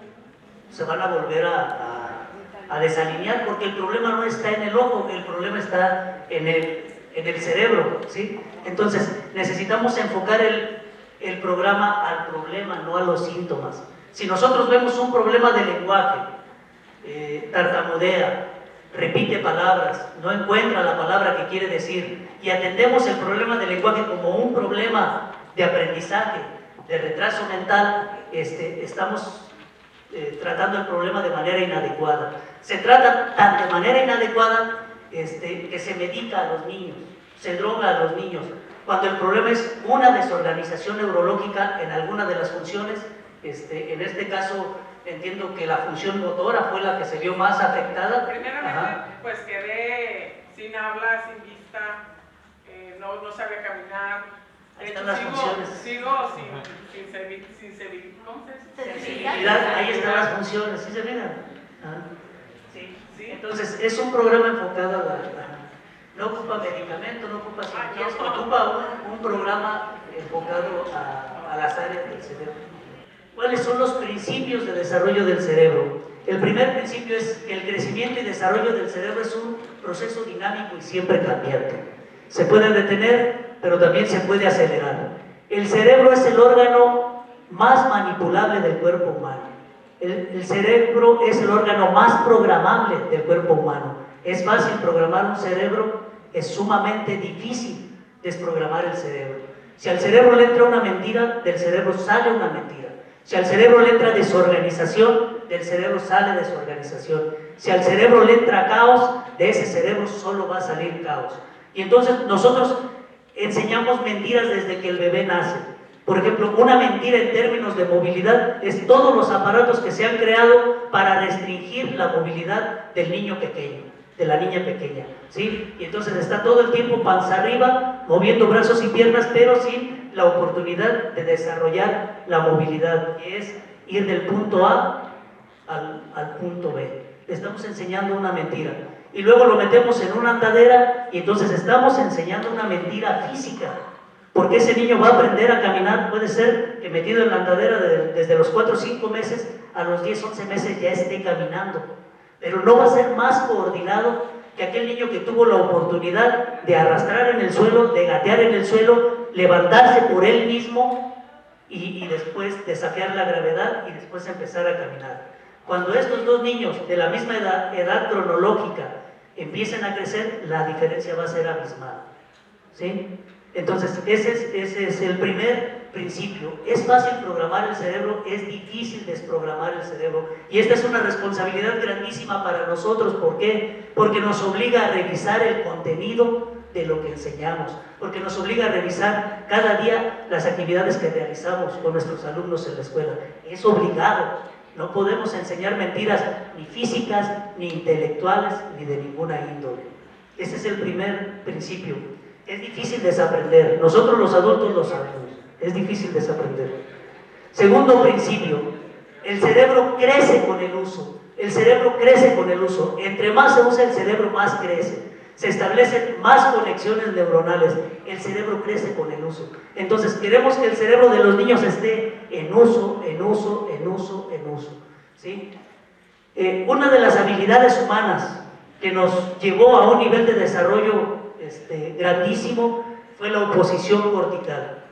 se van a volver a desalinear, porque el problema no está en el ojo, el problema está en el cerebro, ¿sí? Entonces necesitamos enfocar el programa al problema, no a los síntomas. Si nosotros vemos un problema de lenguaje, tartamudea, repite palabras, no encuentra la palabra que quiere decir, y atendemos el problema del lenguaje como un problema de aprendizaje, de retraso mental, estamos tratando el problema de manera inadecuada. Se trata tan de manera inadecuada que se medica a los niños, se droga a los niños, cuando el problema es una desorganización neurológica en alguna de las funciones. En este caso entiendo que la función motora fue la que se vio más afectada. Primeramente, pues quedé sin habla, sin vista, no sabía caminar. Ahí están las funciones. Sigo sin sensibilidad, ahí están las funciones, ¿sí se fijan? Sí. Entonces, es un programa enfocado a no ocupa medicamento, no ocupa cirugías, ocupa un programa enfocado a las áreas del cerebro. ¿Cuáles son los principios de desarrollo del cerebro? El primer principio es que el crecimiento y desarrollo del cerebro es un proceso dinámico y siempre cambiante. Se puede detener, pero también se puede acelerar. El cerebro es el órgano más manipulable del cuerpo humano. El cerebro es el órgano más programable del cuerpo humano. Es fácil programar un cerebro, es sumamente difícil desprogramar el cerebro. Si al cerebro le entra una mentira, del cerebro sale una mentira. Si al cerebro le entra desorganización, del cerebro sale desorganización. Si al cerebro le entra caos, de ese cerebro solo va a salir caos. Y entonces nosotros enseñamos mentiras desde que el bebé nace. Por ejemplo, una mentira en términos de movilidad es todos los aparatos que se han creado para restringir la movilidad del niño pequeño, de la niña pequeña, ¿sí? Y entonces está todo el tiempo panza arriba, moviendo brazos y piernas, pero sin la oportunidad de desarrollar la movilidad, que es ir del punto A al punto B. Le estamos enseñando una mentira. Y luego lo metemos en una andadera y entonces estamos enseñando una mentira física. Porque ese niño va a aprender a caminar, puede ser que metido en la andadera desde los 4 o 5 meses a los 10, 11 meses ya esté caminando. Pero no va a ser más coordinado que aquel niño que tuvo la oportunidad de arrastrar en el suelo, de gatear en el suelo, levantarse por él mismo y después desafiar la gravedad y después empezar a caminar. Cuando estos dos niños de la misma edad cronológica empiecen a crecer, la diferencia va a ser abismal, ¿sí? Entonces, ese es el primer principio. Es fácil programar el cerebro, es difícil desprogramar el cerebro. Y esta es una responsabilidad grandísima para nosotros. ¿Por qué? Porque nos obliga a revisar el contenido de lo que enseñamos, porque nos obliga a revisar cada día las actividades que realizamos con nuestros alumnos en la escuela. Es obligado. No podemos enseñar mentiras ni físicas, ni intelectuales, ni de ninguna índole. Ese es el primer principio. Es difícil desaprender. Nosotros los adultos lo sabemos. Es difícil desaprender. Segundo principio. El cerebro crece con el uso. El cerebro crece con el uso. Entre más se usa el cerebro, más crece. Se establecen más conexiones neuronales. El cerebro crece con el uso. Entonces, queremos que el cerebro de los niños esté en uso, en uso, en uso, en uso, ¿sí? Una de las habilidades humanas que nos llevó a un nivel de desarrollo grandísimo fue la oposición cortical.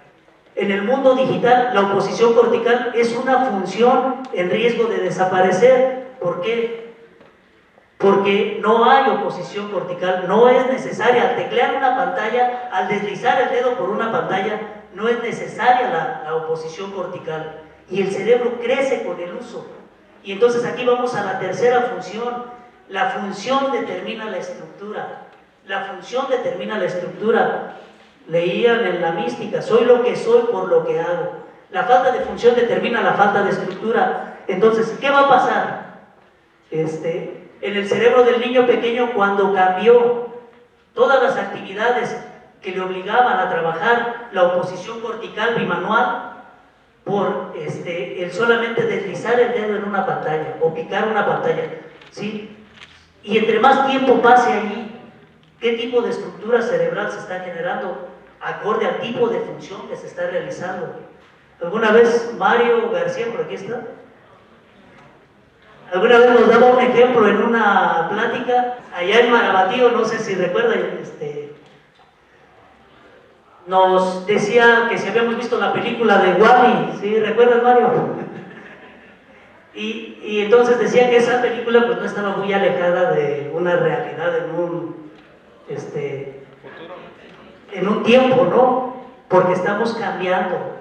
En el mundo digital, la oposición cortical es una función en riesgo de desaparecer. ¿Por qué? Porque no hay oposición cortical, no es necesaria. Al teclear una pantalla, al deslizar el dedo por una pantalla, no es necesaria la oposición cortical. Y el cerebro crece con el uso. Y entonces aquí vamos a la tercera función. La función determina la estructura. La función determina la estructura. Leían en la mística, soy lo que soy por lo que hago. La falta de función determina la falta de estructura. Entonces, ¿qué va a pasar? En el cerebro del niño pequeño, cuando cambió todas las actividades que le obligaban a trabajar la oposición cortical bimanual por el solamente deslizar el dedo en una pantalla o picar una pantalla, ¿sí? Y entre más tiempo pase allí, ¿qué tipo de estructura cerebral se está generando acorde al tipo de función que se está realizando? ¿Alguna vez Mario García, por aquí está? Alguna vez nos daba un ejemplo en una plática allá en Marabatío, no sé si recuerdan, nos decía que si habíamos visto la película de Wall-E, ¿sí? ¿Recuerdas, Mario? Y entonces decía que esa película pues no estaba muy alejada de una realidad en un tiempo, ¿no? Porque estamos cambiando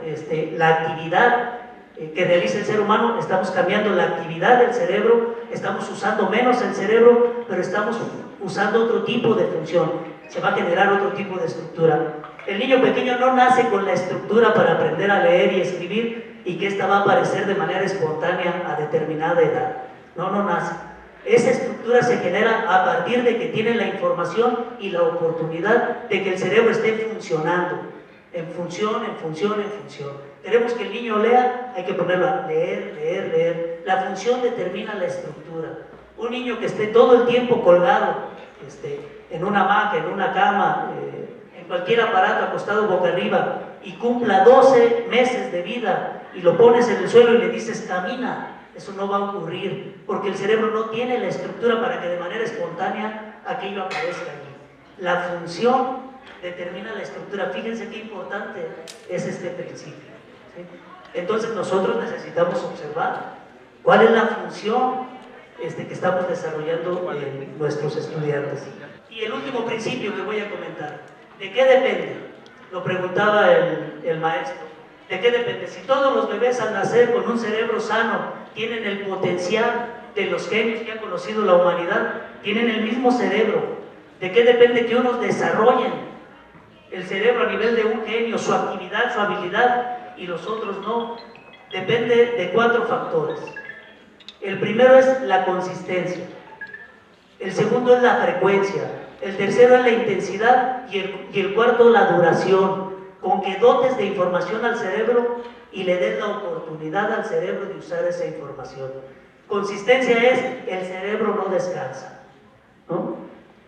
la actividad que realiza el ser humano, estamos cambiando la actividad del cerebro, estamos usando menos el cerebro, pero estamos usando otro tipo de función, se va a generar otro tipo de estructura. El niño pequeño no nace con la estructura para aprender a leer y escribir y que esta va a aparecer de manera espontánea a determinada edad. No nace. Esa estructura se genera a partir de que tiene la información y la oportunidad de que el cerebro esté funcionando, en función. Queremos que el niño lea, hay que ponerlo a leer. La función determina la estructura. Un niño que esté todo el tiempo colgado, en una hamaca, en una cama, en cualquier aparato acostado boca arriba y cumpla 12 meses de vida y lo pones en el suelo y le dices camina, eso no va a ocurrir porque el cerebro no tiene la estructura para que de manera espontánea aquello aparezca allí. La función determina la estructura. Fíjense qué importante es este principio, ¿sí? Entonces nosotros necesitamos observar cuál es la función que estamos desarrollando en nuestros estudiantes. Y el último principio que voy a comentar, ¿de qué depende? Lo preguntaba el maestro. ¿De qué depende? Si todos los bebés al nacer con un cerebro sano tienen el potencial de los genios que ha conocido la humanidad, tienen el mismo cerebro, ¿de qué depende que unos desarrollen el cerebro a nivel de un genio, su actividad, su habilidad, y los otros no? Depende de 4 factores. El primero es la consistencia, el segundo es la frecuencia, el tercero es la intensidad y el cuarto la duración, con que dotes de información al cerebro y le des la oportunidad al cerebro de usar esa información. Consistencia es el cerebro no descansa, ¿no?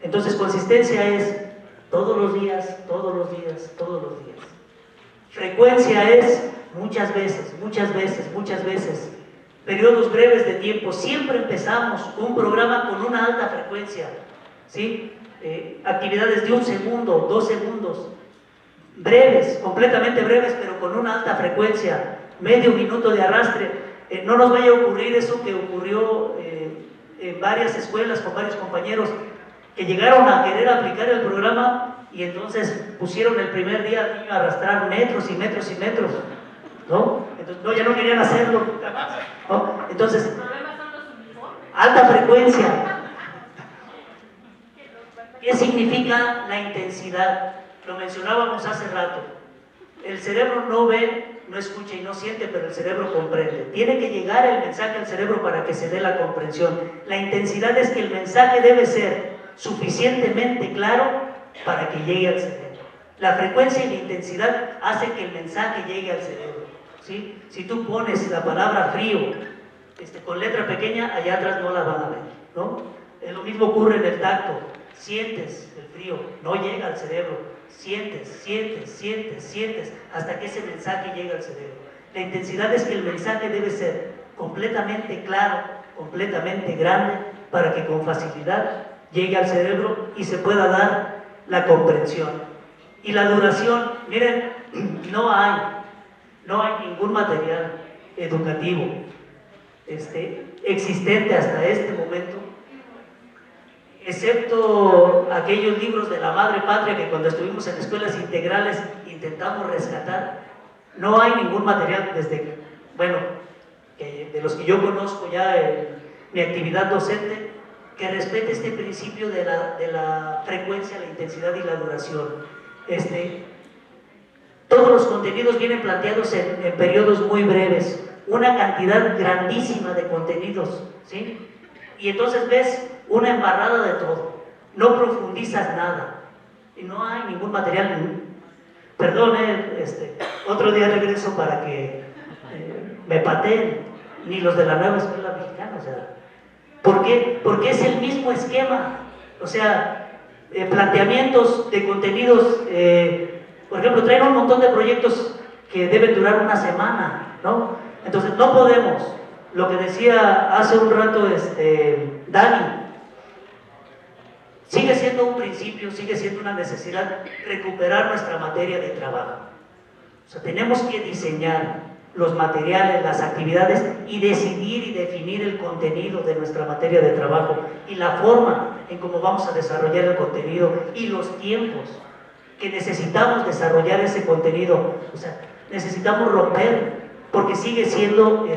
Entonces consistencia es todos los días. Frecuencia es muchas veces, periodos breves de tiempo. Siempre empezamos un programa con una alta frecuencia, ¿sí? Actividades de 1 segundo, 2 segundos, breves, completamente breves, pero con una alta frecuencia, medio minuto de arrastre. No nos vaya a ocurrir eso que ocurrió en varias escuelas con varios compañeros que llegaron a querer aplicar el programa y entonces pusieron el primer día al niño a arrastrar metros, ¿no? Entonces, ya no querían hacerlo, ¿no? Entonces, alta frecuencia. ¿Qué significa la intensidad? Lo mencionábamos hace rato. El cerebro no ve, no escucha y no siente, pero el cerebro comprende. Tiene que llegar el mensaje al cerebro para que se dé la comprensión. La intensidad es que el mensaje debe ser suficientemente claro para que llegue al cerebro. La frecuencia y la intensidad hace que el mensaje llegue al cerebro, ¿sí? Si tú pones la palabra frío con letra pequeña, allá atrás no la van a ver, ¿no? Lo mismo ocurre en el tacto. Sientes el frío, no llega al cerebro. Sientes, hasta que ese mensaje llega al cerebro. La intensidad es que el mensaje debe ser completamente claro, completamente grande, para que con facilidad llegue al cerebro y se pueda dar la comprensión. Y la duración, miren, no hay ningún material educativo existente hasta este momento, excepto aquellos libros de la madre patria que cuando estuvimos en escuelas integrales intentamos rescatar. No hay ningún material de los que yo conozco ya en mi actividad docente, que respete este principio de la frecuencia, la intensidad y la duración. Todos los contenidos vienen planteados en periodos muy breves, una cantidad grandísima de contenidos, ¿sí? Y entonces ves una embarrada de todo, no profundizas nada, y no hay ningún material. Perdón, otro día regreso para que me pateen, ni los de la nueva escuela mexicana, o sea, ¿por qué? Porque es el mismo esquema, o sea, planteamientos de contenidos, por ejemplo, traen un montón de proyectos que deben durar una semana, ¿no? Entonces no podemos, lo que decía hace un rato Dani, sigue siendo un principio, sigue siendo una necesidad recuperar nuestra materia de trabajo. O sea, tenemos que diseñar los materiales, las actividades y decidir y definir el contenido de nuestra materia de trabajo y la forma en cómo vamos a desarrollar el contenido y los tiempos que necesitamos desarrollar ese contenido. O sea, necesitamos romper, porque sigue siendo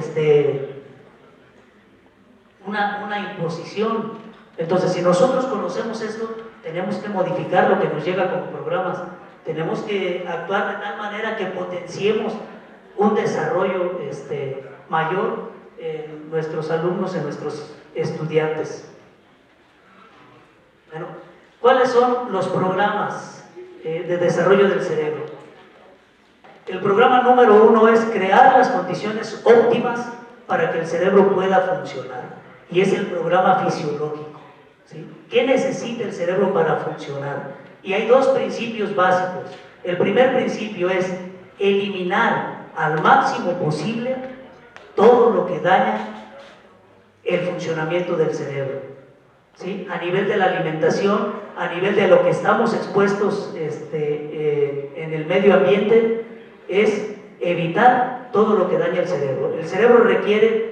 una imposición. Entonces, si nosotros conocemos esto, tenemos que modificar lo que nos llega como programas, tenemos que actuar de tal manera que potenciemos un desarrollo mayor en nuestros alumnos, en nuestros estudiantes. Bueno, ¿cuáles son los programas de desarrollo del cerebro? El programa número 1 es crear las condiciones óptimas para que el cerebro pueda funcionar, y es el programa fisiológico, ¿sí? ¿Qué necesita el cerebro para funcionar? Y hay dos principios básicos. El primer principio es eliminar al máximo posible todo lo que daña el funcionamiento del cerebro, ¿sí? A nivel de la alimentación, a nivel de lo que estamos expuestos en el medio ambiente, es evitar todo lo que daña el cerebro. El cerebro requiere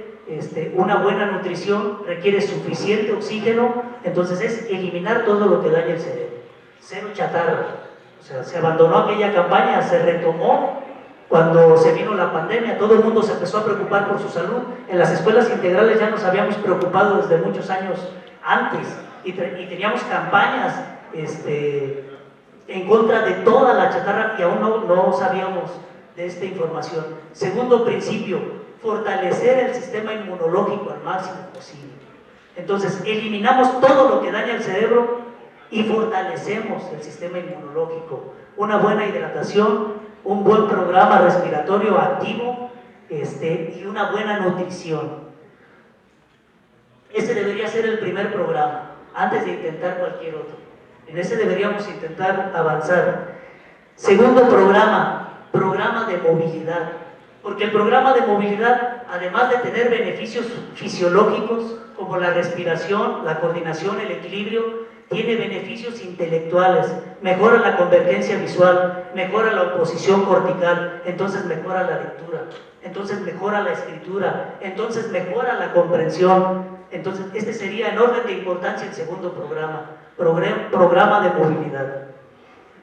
una buena nutrición, requiere suficiente oxígeno, entonces es eliminar todo lo que daña el cerebro. Cero chatarra. O sea, se abandonó aquella campaña, se retomó cuando se vino la pandemia, todo el mundo se empezó a preocupar por su salud. En las escuelas integrales ya nos habíamos preocupado desde muchos años antes y teníamos campañas en contra de toda la chatarra y aún no sabíamos de esta información. Segundo principio, fortalecer el sistema inmunológico al máximo posible. Entonces, eliminamos todo lo que daña el cerebro y fortalecemos el sistema inmunológico. Una buena hidratación, un buen programa respiratorio activo y una buena nutrición. Ese debería ser el primer programa, antes de intentar cualquier otro. En ese deberíamos intentar avanzar. Segundo programa de movilidad. Porque el programa de movilidad, además de tener beneficios fisiológicos como la respiración, la coordinación, el equilibrio, tiene beneficios intelectuales, mejora la convergencia visual, mejora la oposición cortical, entonces mejora la lectura, entonces mejora la escritura, entonces mejora la comprensión. Entonces este sería en orden de importancia el segundo programa de movilidad.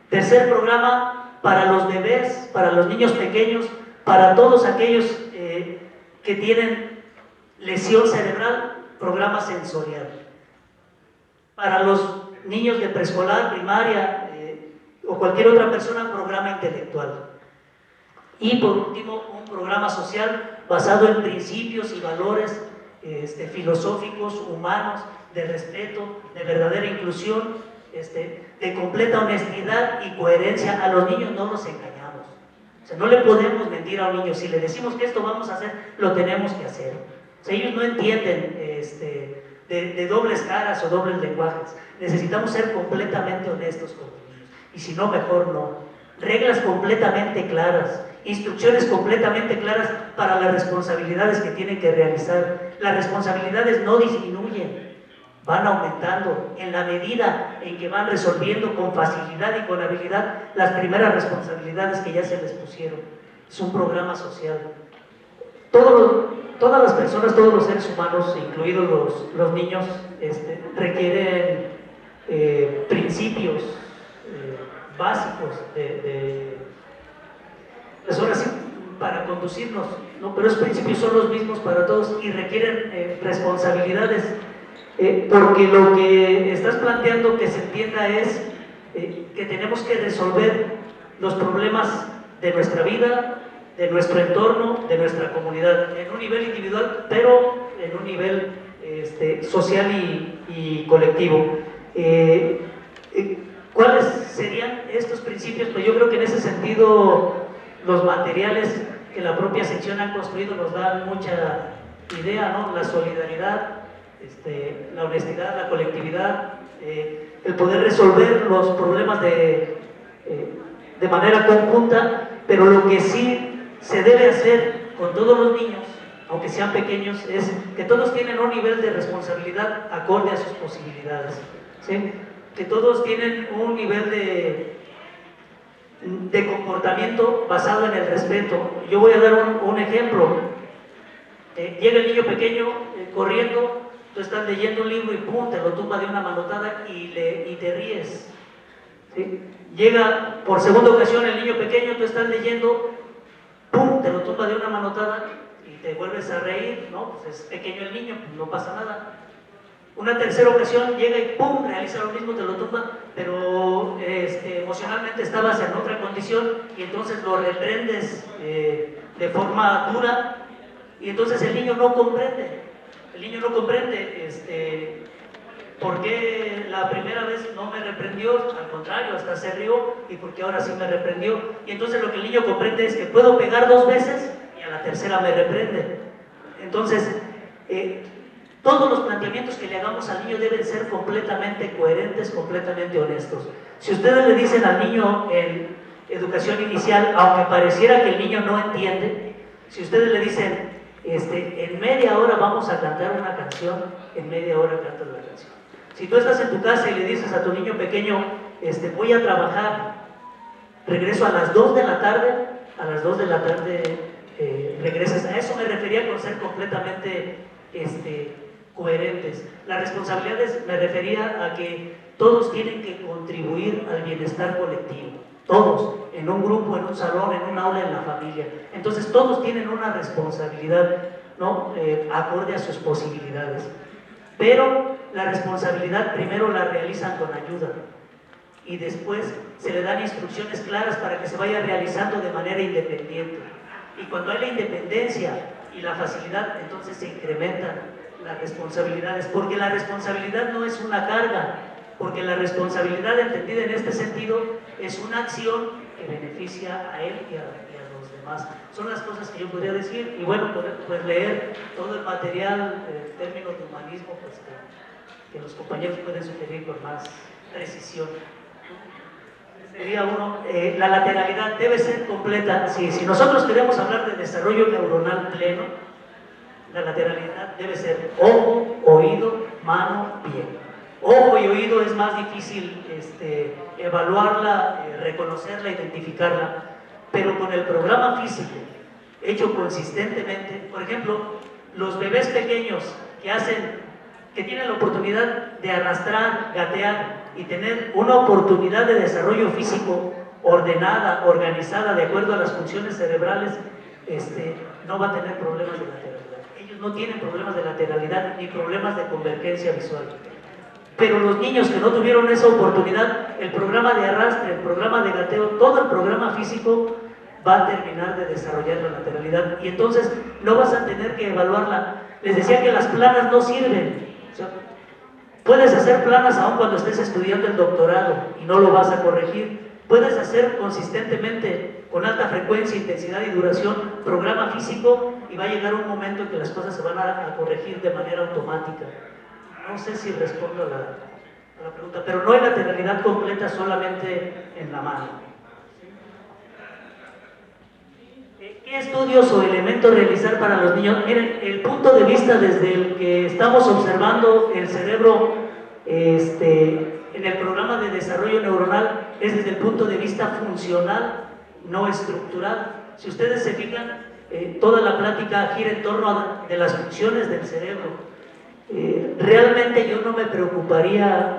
Tercer programa, para los bebés, para los niños pequeños, para todos aquellos que tienen lesión cerebral, programa sensorial. Para los niños de preescolar, primaria o cualquier otra persona, programa intelectual. Y por último, un programa social basado en principios y valores filosóficos, humanos, de respeto, de verdadera inclusión, de completa honestidad y coherencia. A los niños no los engañamos. O sea, no le podemos mentir a un niño. Si le decimos que esto vamos a hacer, lo tenemos que hacer. O sea, ellos no entienden de dobles caras o dobles lenguajes. Necesitamos ser completamente honestos con los niños. Y si no, mejor no. Reglas completamente claras, instrucciones completamente claras para las responsabilidades que tienen que realizar. Las responsabilidades no disminuyen, van aumentando en la medida en que van resolviendo con facilidad y con habilidad las primeras responsabilidades que ya se les pusieron. Es un programa social. Todas las personas, todos los seres humanos, incluidos los niños, requieren principios básicos pues ahora sí, para conducirnos, ¿no? Pero esos principios son los mismos para todos y requieren responsabilidades porque lo que estás planteando que se entienda es que tenemos que resolver los problemas de nuestra vida, de nuestro entorno, de nuestra comunidad, en un nivel individual, pero en un nivel social y colectivo. ¿Cuáles serían estos principios? Pues yo creo que en ese sentido los materiales que la propia sección ha construido nos dan mucha idea, ¿no? La solidaridad, la honestidad, la colectividad, el poder resolver los problemas de manera conjunta, pero lo que sí se debe hacer con todos los niños, aunque sean pequeños, es que todos tienen un nivel de responsabilidad acorde a sus posibilidades, ¿sí? Que todos tienen un nivel de comportamiento basado en el respeto. Yo voy a dar un ejemplo. Llega el niño pequeño corriendo, tú estás leyendo un libro y pum, te lo tumba de una manotada y te ríes, ¿sí? Llega por segunda ocasión el niño pequeño, tú estás leyendo, pum, te lo tumba de una manotada y te vuelves a reír, ¿no? Pues es pequeño el niño, pues no pasa nada. Una tercera ocasión llega y pum, realiza lo mismo, te lo tumba, pero emocionalmente estabas en otra condición y entonces lo reprendes de forma dura y entonces el niño no comprende. El niño no comprende por qué la primera vez no me reprendió, al contrario, hasta se rió, y por qué ahora sí me reprendió. Y entonces lo que el niño comprende es que puedo pegar 2 veces y a la tercera me reprende. Entonces, todos los planteamientos que le hagamos al niño deben ser completamente coherentes, completamente honestos. Si ustedes le dicen al niño en educación inicial, aunque pareciera que el niño no entiende, si ustedes le dicen, en media hora vamos a cantar una canción, en media hora cantas la canción. Si tú estás en tu casa y le dices a tu niño pequeño, voy a trabajar, regreso a las 2 de la tarde, a las 2 de la tarde regresas. A eso me refería con ser completamente coherentes. Las responsabilidades me refería a que todos tienen que contribuir al bienestar colectivo. Todos, en un grupo, en un salón, en un aula, en la familia. Entonces todos tienen una responsabilidad, ¿no? Acorde a sus posibilidades. Pero la responsabilidad primero la realizan con ayuda y después se le dan instrucciones claras para que se vaya realizando de manera independiente. Y cuando hay la independencia y la facilidad, entonces se incrementan las responsabilidades, porque la responsabilidad no es una carga, porque la responsabilidad entendida en este sentido es una acción que beneficia a él y a los demás. Son las cosas que yo podría decir, y bueno, pues leer todo el material en términos de humanismo, pues que los compañeros pueden sugerir con más precisión. Sería uno, la lateralidad debe ser completa. Si nosotros queremos hablar de desarrollo neuronal pleno, la lateralidad debe ser ojo, oído, mano, pie. Ojo y oído es más difícil evaluarla, reconocerla, identificarla, pero con el programa físico hecho consistentemente, por ejemplo, los bebés pequeños que tienen la oportunidad de arrastrar, gatear y tener una oportunidad de desarrollo físico ordenada, organizada, de acuerdo a las funciones cerebrales, no va a tener problemas de lateralidad. Ellos no tienen problemas de lateralidad ni problemas de convergencia visual. Pero los niños que no tuvieron esa oportunidad, el programa de arrastre, el programa de gateo, todo el programa físico va a terminar de desarrollar la lateralidad y entonces no vas a tener que evaluarla. Les decía que las planas no sirven. O sea, puedes hacer planas aun cuando estés estudiando el doctorado y no lo vas a corregir. Puedes hacer consistentemente, con alta frecuencia, intensidad y duración, programa físico y va a llegar un momento en que las cosas se van a corregir de manera automática. No sé si respondo a la pregunta, pero no hay lateralidad completa solamente en la mano. ¿Qué estudios o elementos realizar para los niños? Miren, el punto de vista desde el que estamos observando el cerebro en el programa de desarrollo neuronal es desde el punto de vista funcional, no estructural. Si ustedes se fijan, toda la plática gira en torno de las funciones del cerebro. Realmente yo no me preocuparía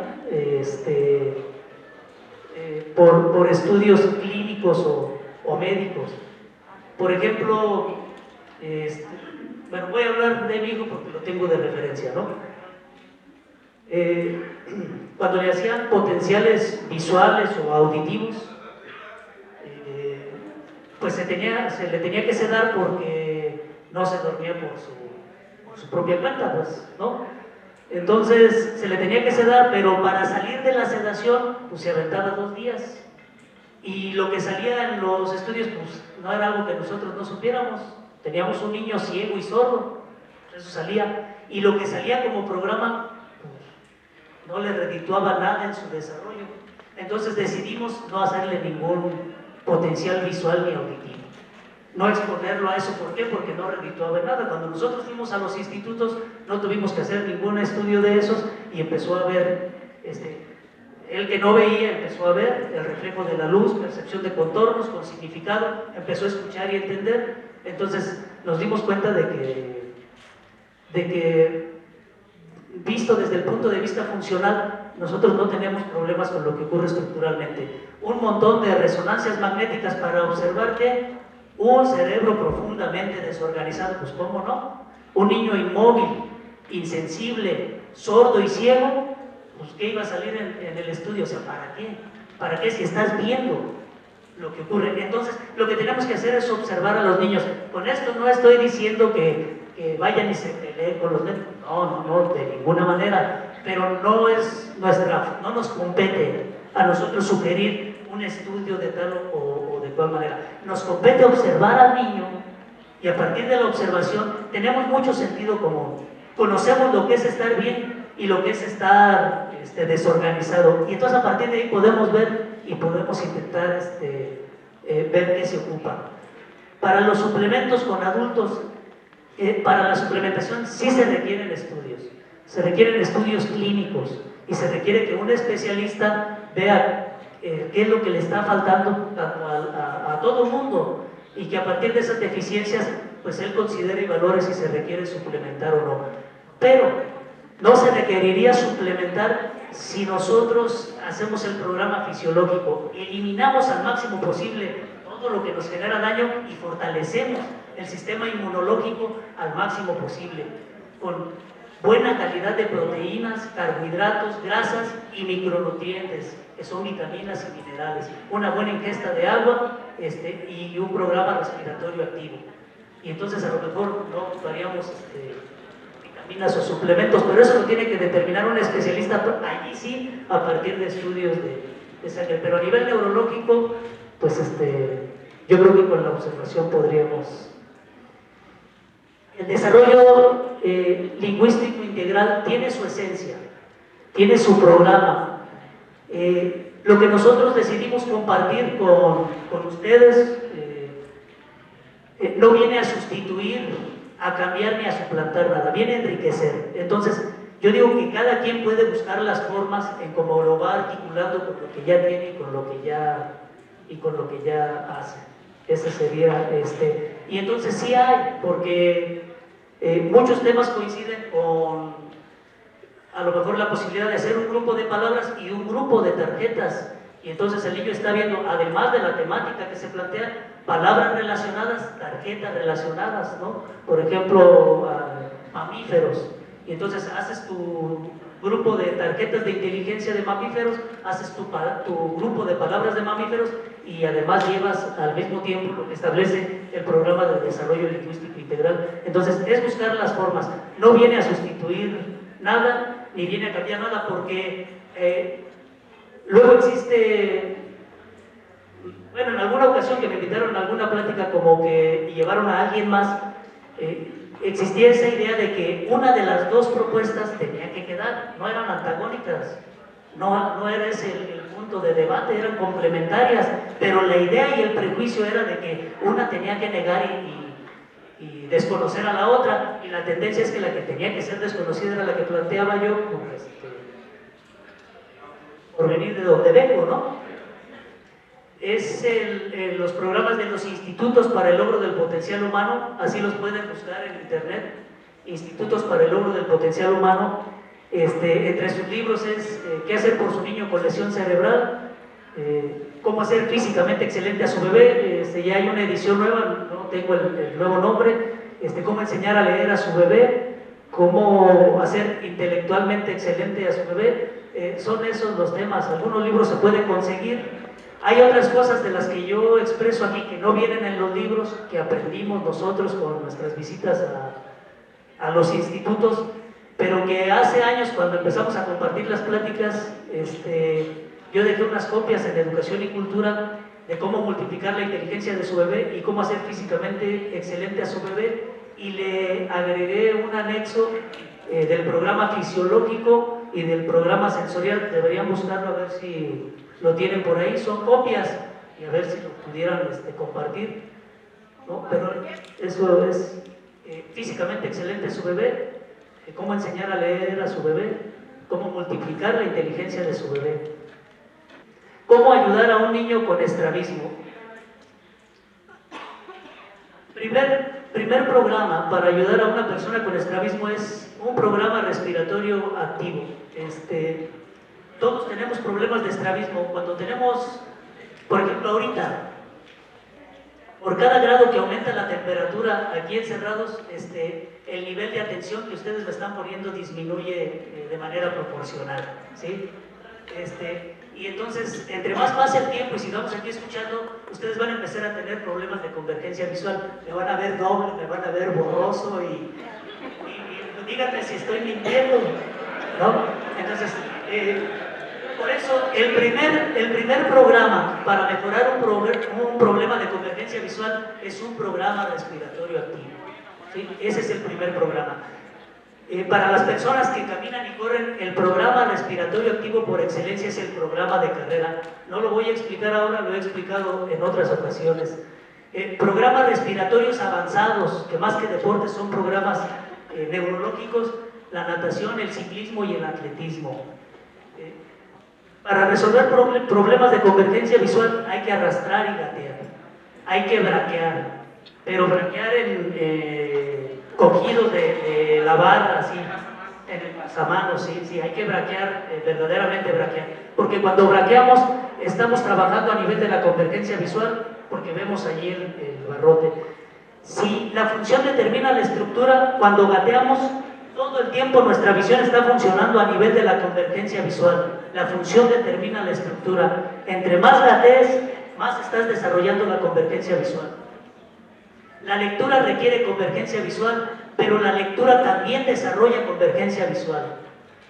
por estudios clínicos o médicos. Por ejemplo, bueno, voy a hablar de mi hijo porque lo tengo de referencia, ¿no? Cuando le hacían potenciales visuales o auditivos, pues se le tenía que sedar porque no se dormía por su propia cuenta, pues, ¿no? Entonces se le tenía que sedar, pero para salir de la sedación, pues se aventaba 2 días. Y lo que salía en los estudios, pues no era algo que nosotros no supiéramos. Teníamos un niño ciego y sordo, eso salía. Y lo que salía como programa, pues, no le redituaba nada en su desarrollo. Entonces decidimos no hacerle ningún potencial visual ni auditivo. No exponerlo a eso, ¿por qué? Porque no redituaba nada. Cuando nosotros fuimos a los institutos, no tuvimos que hacer ningún estudio de esos y empezó a ver, el que no veía empezó a ver el reflejo de la luz, percepción de contornos con significado, empezó a escuchar y entender. Entonces nos dimos cuenta de que visto desde el punto de vista funcional, nosotros no tenemos problemas con lo que ocurre estructuralmente. Un montón de resonancias magnéticas para observar que un cerebro profundamente desorganizado, pues cómo no, un niño inmóvil, insensible, sordo y ciego, pues ¿qué iba a salir en el estudio? O sea, ¿para qué? ¿Para qué si estás viendo lo que ocurre? Entonces, lo que tenemos que hacer es observar a los niños. Con esto no estoy diciendo que vayan y se peleen con los médicos, no, de ninguna manera, pero no nos compete a nosotros sugerir un estudio de tal o de cual manera. Nos compete observar al niño y a partir de la observación tenemos mucho sentido común. Conocemos lo que es estar bien y lo que es estar desorganizado, y entonces a partir de ahí podemos ver y podemos intentar ver qué se ocupa. Para los suplementos con adultos, para la suplementación sí se requieren estudios clínicos y se requiere que un especialista vea qué es lo que le está faltando a todo el mundo y que a partir de esas deficiencias pues él considere y valore si se requiere suplementar o no. Pero no se requeriría suplementar si nosotros hacemos el programa fisiológico, eliminamos al máximo posible todo lo que nos genera daño y fortalecemos el sistema inmunológico al máximo posible, con buena calidad de proteínas, carbohidratos, grasas y micronutrientes, que son vitaminas y minerales, una buena ingesta de agua y un programa respiratorio activo. Y entonces a lo mejor no ocuparíamos vitaminas o suplementos, pero eso lo tiene que determinar un especialista, allí sí, a partir de estudios de sangre. Pero a nivel neurológico, pues yo creo que con la observación podríamos. El desarrollo lingüístico integral tiene su esencia, tiene su programa. Lo que nosotros decidimos compartir con ustedes no viene a sustituir, a cambiar ni a suplantar nada, viene a enriquecer. Entonces, yo digo que cada quien puede buscar las formas en cómo lo va articulando con lo que ya tiene y con lo que ya hace. Ese sería y entonces sí hay, porque muchos temas coinciden con a lo mejor la posibilidad de hacer un grupo de palabras y un grupo de tarjetas, y entonces el niño está viendo, además de la temática que se plantea, palabras relacionadas, tarjetas relacionadas, ¿no? Por ejemplo, mamíferos, y entonces haces tu grupo de tarjetas de inteligencia de mamíferos, haces tu grupo de palabras de mamíferos y además llevas al mismo tiempo lo que establece el programa de desarrollo lingüístico integral. Entonces es buscar las formas, no viene a sustituir nada ni viene a cambiar nada, porque luego existe, bueno, en alguna ocasión que me invitaron a alguna plática como que llevaron a alguien más, existía esa idea de que una de las dos propuestas tenía que quedar, no eran antagónicas, no era ese el punto de debate, eran complementarias, pero la idea y el prejuicio era de que una tenía que negar y desconocer a la otra, y la tendencia es que la que tenía que ser desconocida era la que planteaba yo, por venir de donde vengo, ¿no? Es los programas de los institutos para el logro del potencial humano, así los pueden buscar en internet, institutos para el logro del potencial humano. Entre sus libros es qué hacer por su niño con lesión cerebral, cómo hacer físicamente excelente a su bebé, ya hay una edición nueva, no tengo el nuevo nombre, cómo enseñar a leer a su bebé, cómo hacer intelectualmente excelente a su bebé. Son esos los temas. Algunos libros se pueden conseguir. Hay otras cosas de las que yo expreso aquí que no vienen en los libros, que aprendimos nosotros con nuestras visitas a los institutos, pero que hace años, cuando empezamos a compartir las pláticas, yo dejé unas copias en Educación y Cultura de cómo multiplicar la inteligencia de su bebé y cómo hacer físicamente excelente a su bebé, y le agregué un anexo del programa fisiológico y del programa sensorial. Deberían buscarlo, a ver si lo tienen por ahí. Son copias y a ver si lo pudieran compartir, ¿no? Pero eso es físicamente excelente a su bebé, cómo enseñar a leer a su bebé, cómo multiplicar la inteligencia de su bebé, cómo ayudar a un niño con estrabismo. Primer programa para ayudar a una persona con estrabismo es un programa respiratorio activo. Todos tenemos problemas de estrabismo. Cuando tenemos, por ejemplo, ahorita, por cada grado que aumenta la temperatura aquí encerrados, el nivel de atención que ustedes me están poniendo disminuye de manera proporcional, ¿sí? Y entonces, entre más pase el tiempo y sigamos aquí escuchando, ustedes van a empezar a tener problemas de convergencia visual. Me van a ver doble, me van a ver borroso y díganme si estoy mintiendo, ¿no? Entonces, por eso, el primer programa para mejorar un problema de convergencia visual es un programa respiratorio activo, ¿sí? Ese es el primer programa. Para las personas que caminan y corren, el programa respiratorio activo por excelencia es el programa de carrera. No lo voy a explicar ahora, lo he explicado en otras ocasiones. Programas respiratorios avanzados, que más que deportes son programas neurológicos, la natación, el ciclismo y el atletismo. Para resolver problemas de convergencia visual hay que arrastrar y gatear, hay que braquear, pero braquear cogidos de la barra, así, en el pasamanos, sí, hay que braquear, verdaderamente braquear, porque cuando braqueamos estamos trabajando a nivel de la convergencia visual, porque vemos allí el barrote. Si la función determina la estructura, cuando gateamos, todo el tiempo nuestra visión está funcionando a nivel de la convergencia visual. La función determina la estructura. Entre más gatees, más estás desarrollando la convergencia visual. La lectura requiere convergencia visual, pero la lectura también desarrolla convergencia visual.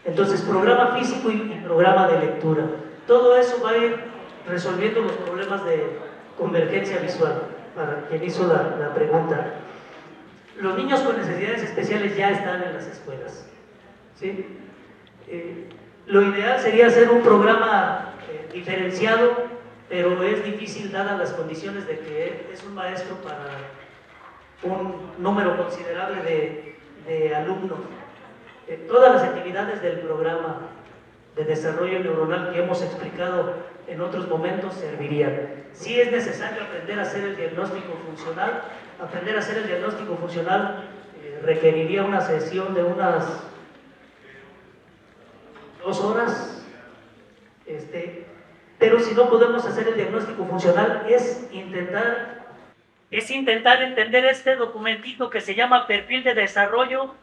Entonces, programa físico y programa de lectura. Todo eso va a ir resolviendo los problemas de convergencia visual, para quien hizo la pregunta. Los niños con necesidades especiales ya están en las escuelas, ¿sí? Lo ideal sería hacer un programa diferenciado, pero es difícil dadas las condiciones de que es un maestro para un número considerable de alumnos. Todas las actividades del programa de desarrollo neuronal que hemos explicado en otros momentos servirían. Sí es necesario aprender a hacer el diagnóstico funcional. Aprender a hacer el diagnóstico funcional requeriría una sesión de unas 2 horas, pero si no podemos hacer el diagnóstico funcional es intentar entender este documentito que se llama Perfil de Desarrollo,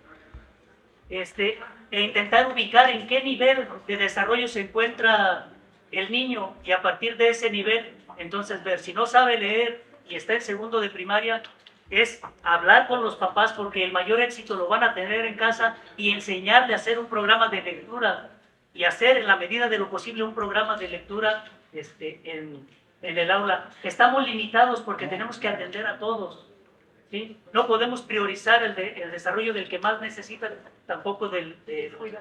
e intentar ubicar en qué nivel de desarrollo se encuentra el niño, y a partir de ese nivel, entonces ver si no sabe leer y está en segundo de primaria, es hablar con los papás, porque el mayor éxito lo van a tener en casa, y enseñarle a hacer un programa de lectura y hacer en la medida de lo posible un programa de lectura en el aula. Estamos limitados porque tenemos que atender a todos, ¿sí? No podemos priorizar el desarrollo del que más necesita, tampoco del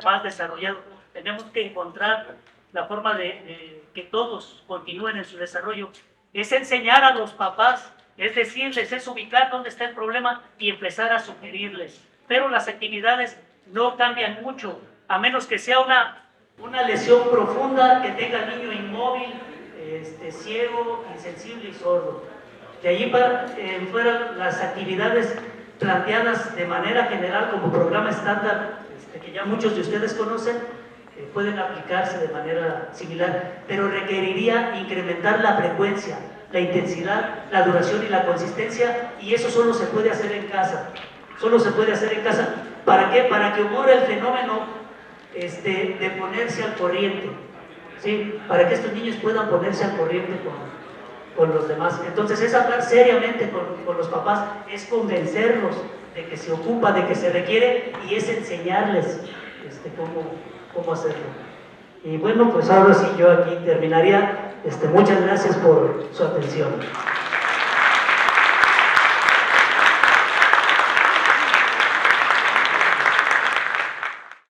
más desarrollado. Tenemos que encontrar la forma de que todos continúen en su desarrollo. Es enseñar a los papás, es decirles, es ubicar dónde está el problema y empezar a sugerirles. Pero las actividades no cambian mucho, a menos que sea una lesión profunda que tenga al niño inmóvil, ciego, insensible y sordo. De allí para fuera, las actividades planteadas de manera general como programa estándar, que ya muchos de ustedes conocen, pueden aplicarse de manera similar, pero requeriría incrementar la frecuencia, la intensidad, la duración y la consistencia, y eso solo se puede hacer en casa. Solo se puede hacer en casa. ¿Para qué? Para que ocurra el fenómeno de ponerse al corriente, ¿sí? Para que estos niños puedan ponerse al corriente con los demás. Entonces es hablar seriamente con los papás, es convencerlos de que se ocupa, de que se requiere, y es enseñarles cómo hacerlo. Y bueno, pues ahora sí yo aquí terminaría. Muchas gracias por su atención.